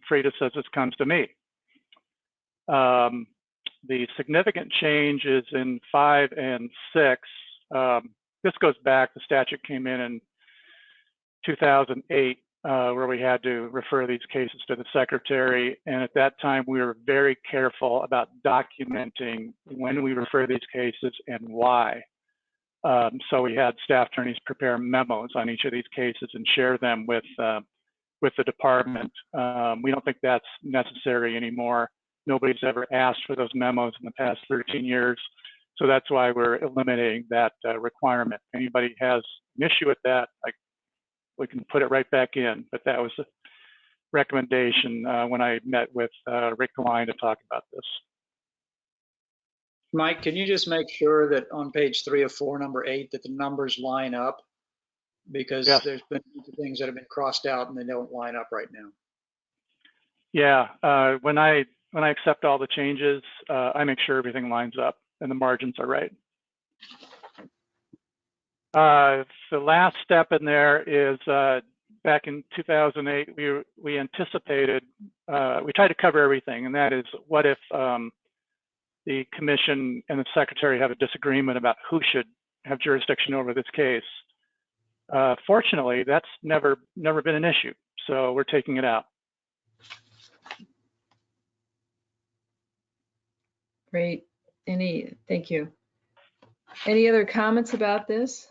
Frida says this comes to me. The significant change is in 5 and 6. This goes back, the statute came in 2008, where we had to refer these cases to the secretary. And at that time, we were very careful about documenting when we refer these cases and why. So we had staff attorneys prepare memos on each of these cases and share them with the department. We don't think that's necessary anymore. Nobody's ever asked for those memos in the past 13 years. So that's why we're eliminating that requirement. If anybody has an issue with that, we can put it right back in. But that was a recommendation when I met with Rick Klein to talk about this. Mike, can you just make sure that on page 3 of 4, number 8, that the numbers line up? Because yes, there's been things that have been crossed out and they don't line up right now. Yeah, when I accept all the changes, I make sure everything lines up and the margins are right. The last step in there is back in 2008, we anticipated, we tried to cover everything, and that is what if the commission and the secretary have a disagreement about who should have jurisdiction over this case. Fortunately, that's never been an issue, so we're taking it out. Great. Thank you. Any other comments about this?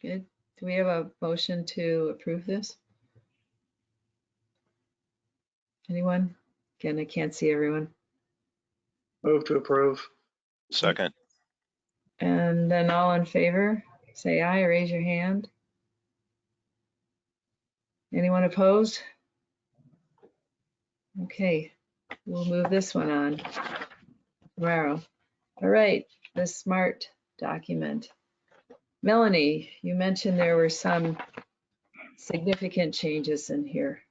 Good. Do we have a motion to approve this? Anyone? Again, I can't see everyone. Move to approve. Second. And then all in favor, say aye or raise your hand. Anyone opposed? Okay, we'll move this one on tomorrow. All right, the SMART document. Melanie, you mentioned there were some significant changes in here.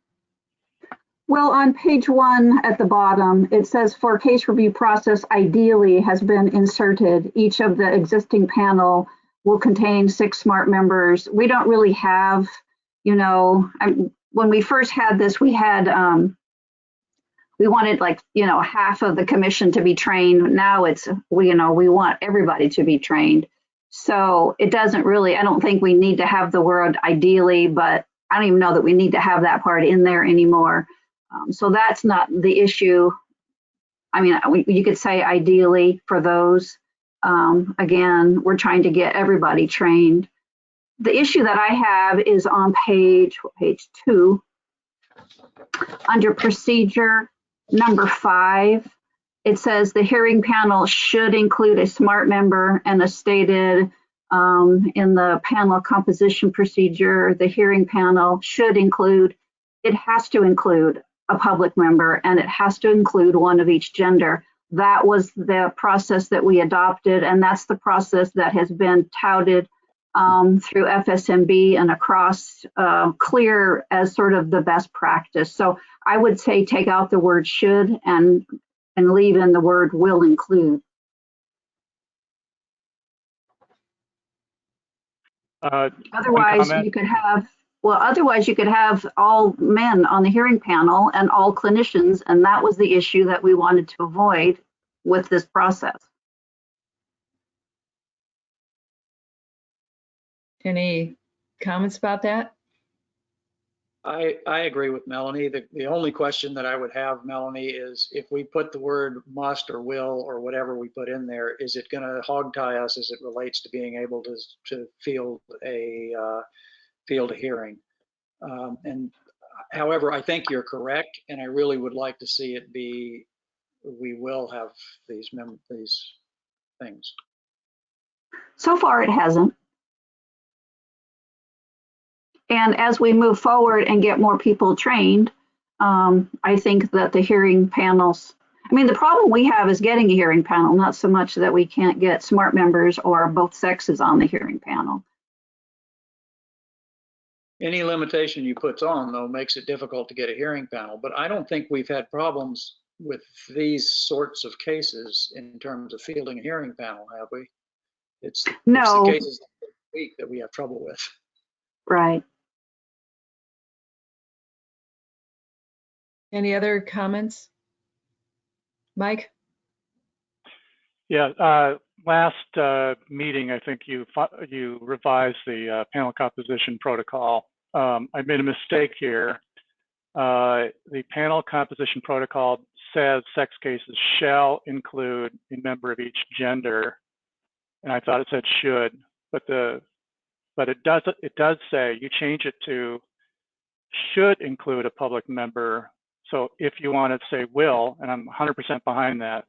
Well, on page 1 at the bottom, it says for case review process ideally has been inserted. Each of the existing panel will contain 6 SMART members. We don't really have, when we first had this, we had, we wanted half of the commission to be trained. Now it's, we want everybody to be trained. So it doesn't really, I don't think we need to have the word ideally, but I don't even know that we need to have that part in there anymore. So that's not the issue. I mean, you could say ideally for those. Again, we're trying to get everybody trained. The issue that I have is on page 2, under procedure number 5. It says the hearing panel should include a SMART member, and as stated in the panel composition procedure, the hearing panel should include, it has to include a public member, and it has to include one of each gender. That was the process that we adopted, and that's the process that has been touted through FSMB and across clear as sort of the best practice. So I would say take out the word should and leave in the word will include. Otherwise, you could have, otherwise you could have all men on the hearing panel and all clinicians, and that was the issue that we wanted to avoid with this process. Any comments about that? I agree with Melanie. The only question that I would have, Melanie, is if we put the word must or will or whatever we put in there, is it going to hog tie us as it relates to being able to field a hearing? And however, I think you're correct, and I really would like to see it be, we will have these things. So far, it hasn't. And as we move forward and get more people trained, I think that the hearing panels, I mean, the problem we have is getting a hearing panel, not so much that we can't get smart members or both sexes on the hearing panel. Any limitation you put on, though, makes it difficult to get a hearing panel. But I don't think we've had problems with these sorts of cases in terms of fielding a hearing panel, have we? It's the cases this week that we have trouble with. Right. Any other comments? Mike? Yeah, last meeting, I think you revised the panel composition protocol. I made a mistake here. The panel composition protocol says sex cases shall include a member of each gender, and I thought it said should, but it does say you change it to should include a public member. So if you want to say will, and I'm 100% behind that,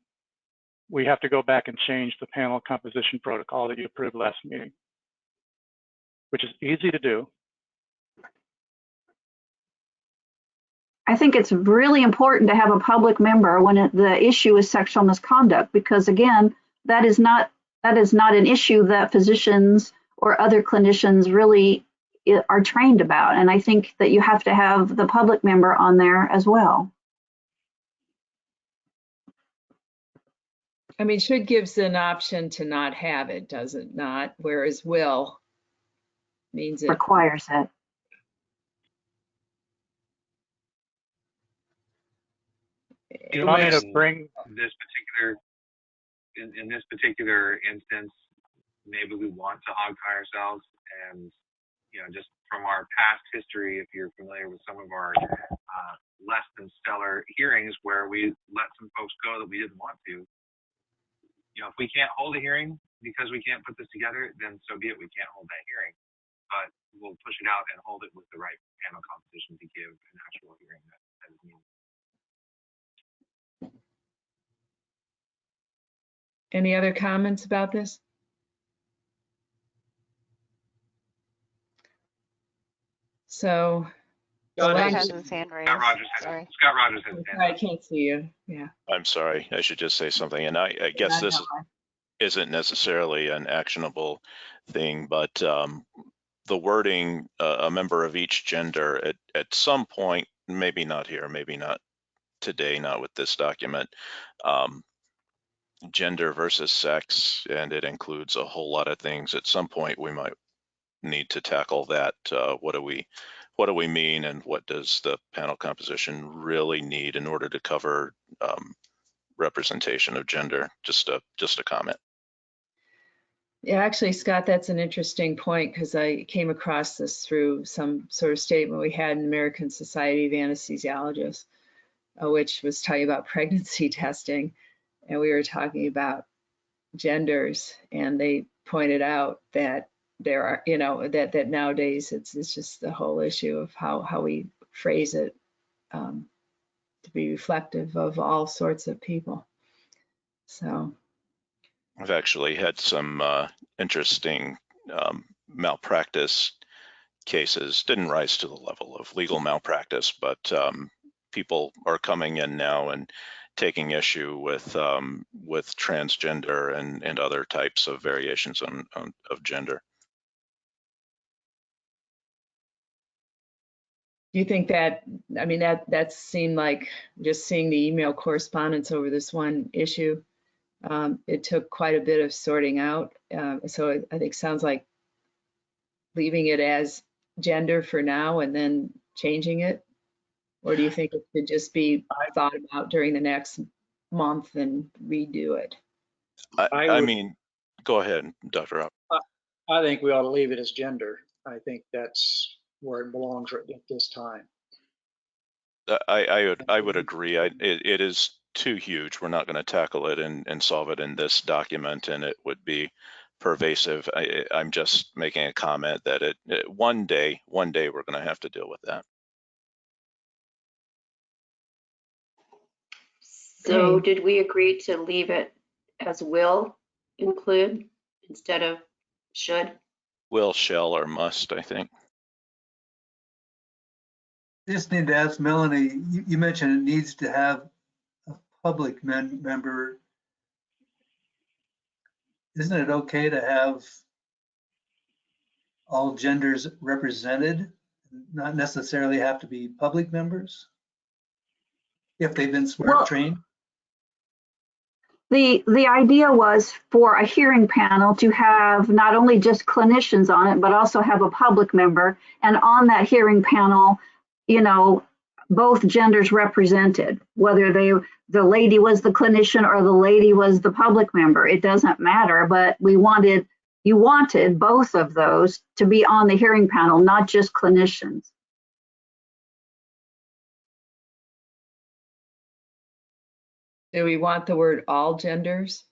we have to go back and change the panel composition protocol that you approved last meeting, which is easy to do. I think it's really important to have a public member when the issue is sexual misconduct, because again, that is not an issue that physicians or other clinicians really are trained about. And I think that you have to have the public member on there as well. I mean, should gives an option to not have it, does it not? Whereas will means it requires it. You know, in this particular instance, maybe we want to hog tie ourselves, and just from our past history, if you're familiar with some of our less than stellar hearings where we let some folks go that we didn't want to, if we can't hold a hearing because we can't put this together, then so be it. We can't hold that hearing, but we'll push it out and hold it with the right panel composition to give an actual hearing that is needed. Any other comments about this? So Scott has his hand raised. Scott Rogers has his hand. I can't see you. Yeah. I'm sorry. I should just say something. And I guess this isn't necessarily an actionable thing, but the wording, a member of each gender, at some point, maybe not here, maybe not today, not with this document, gender versus sex, and it includes a whole lot of things. At some point, we might need to tackle that. What do we mean, and what does the panel composition really need in order to cover representation of gender? Just a comment. Yeah, actually, Scott, that's an interesting point, because I came across this through some sort of statement we had in the American Society of Anesthesiologists, which was talking about pregnancy testing, and we were talking about genders, and they pointed out that there are, that nowadays it's just the whole issue of how we phrase it to be reflective of all sorts of people. So I've actually had some interesting malpractice cases. Didn't rise to the level of legal malpractice, but people are coming in now and taking issue with transgender and other types of variations of gender. do you think that, I mean, that seemed like, just seeing the email correspondence over this one issue, it took quite a bit of sorting out. So I think sounds like leaving it as gender for now and then changing it? Or do you think it should just be thought about during the next month and redo it? I mean, go ahead, Dr. Rob. I think we ought to leave it as gender. I think that's where it belongs right at this time. I would agree. It is too huge. We're not going to tackle it and solve it in this document, and it would be pervasive. I'm just making a comment that one day we're going to have to deal with that. So did we agree to leave it as will include instead of Should. Will, shall, or must, I think. I just need to ask Melanie, you mentioned it needs to have a public member. Isn't it okay to have all genders represented, not necessarily have to be public members? If they've been smart trained? The idea was for a hearing panel to have not only just clinicians on it, but also have a public member. And on that hearing panel, you know, both genders represented, whether the lady was the clinician or the lady was the public member, it doesn't matter. But you wanted both of those to be on the hearing panel, not just clinicians. Do we want the word all genders?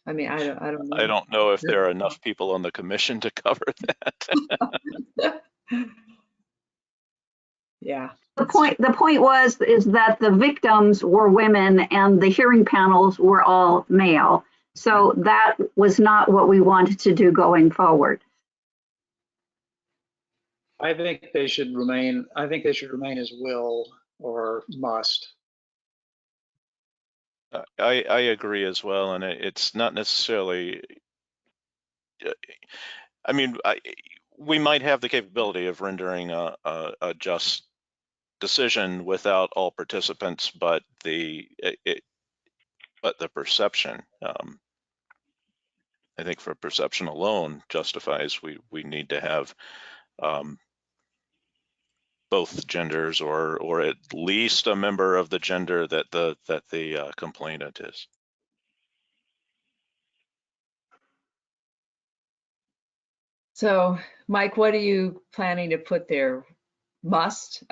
I mean, I don't know. I don't know if there are enough people on the commission to cover that. Yeah. The point is that the victims were women and the hearing panels were all male. So that was not what we wanted to do going forward. I think they should remain as will or must. I agree as well, and it's not necessarily. I mean, we might have the capability of rendering a just decision without all participants, but the perception, I think, for perception alone justifies we need to have both genders, or at least a member of the gender that the complainant is. So, Mike, what are you planning to put there? Must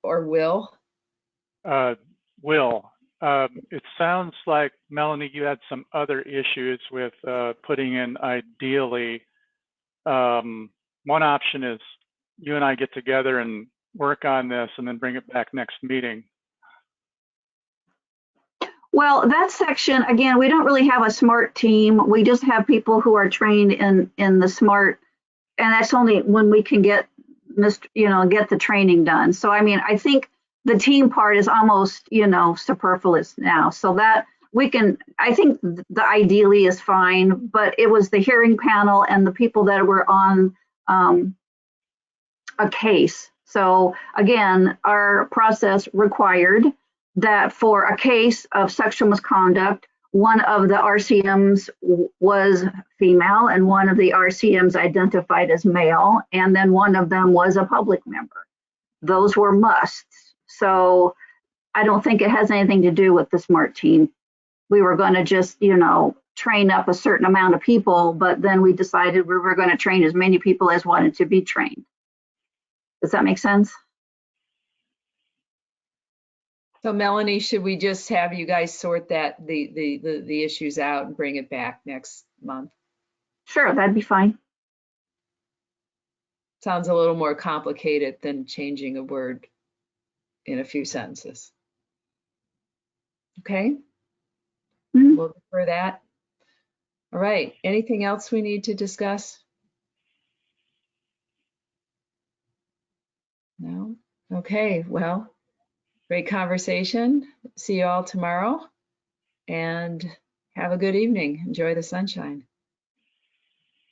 or will? Will. It sounds like, Melanie, you had some other issues with putting in ideally. One option is you and I get together and work on this and then bring it back next meeting. Well, that section, again, we don't really have a SMART team. We just have people who are trained in the SMART, and that's only when we can get the training done. So, I mean, I think the team part is almost, superfluous now. So that I think the ideally is fine, but it was the hearing panel and the people that were on a case. So again, our process required that for a case of sexual misconduct, one of the RCMs was female and one of the RCMs identified as male, and then one of them was a public member. Those were musts. So I don't think it has anything to do with the SMART team. We were going to just, train up a certain amount of people, but then we decided we were going to train as many people as wanted to be trained. Does that make sense? So, Melanie, should we just have you guys sort the issues out and bring it back next month? Sure, that'd be fine. Sounds a little more complicated than changing a word in a few sentences. Okay? Mm-hmm. We'll defer that. All right. Anything else we need to discuss? No? Okay. Well, great conversation. See you all tomorrow. And have a good evening. Enjoy the sunshine.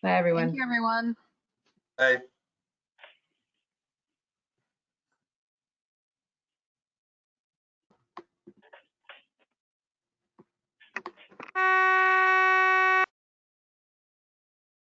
Bye, everyone. Thank you, everyone. Bye.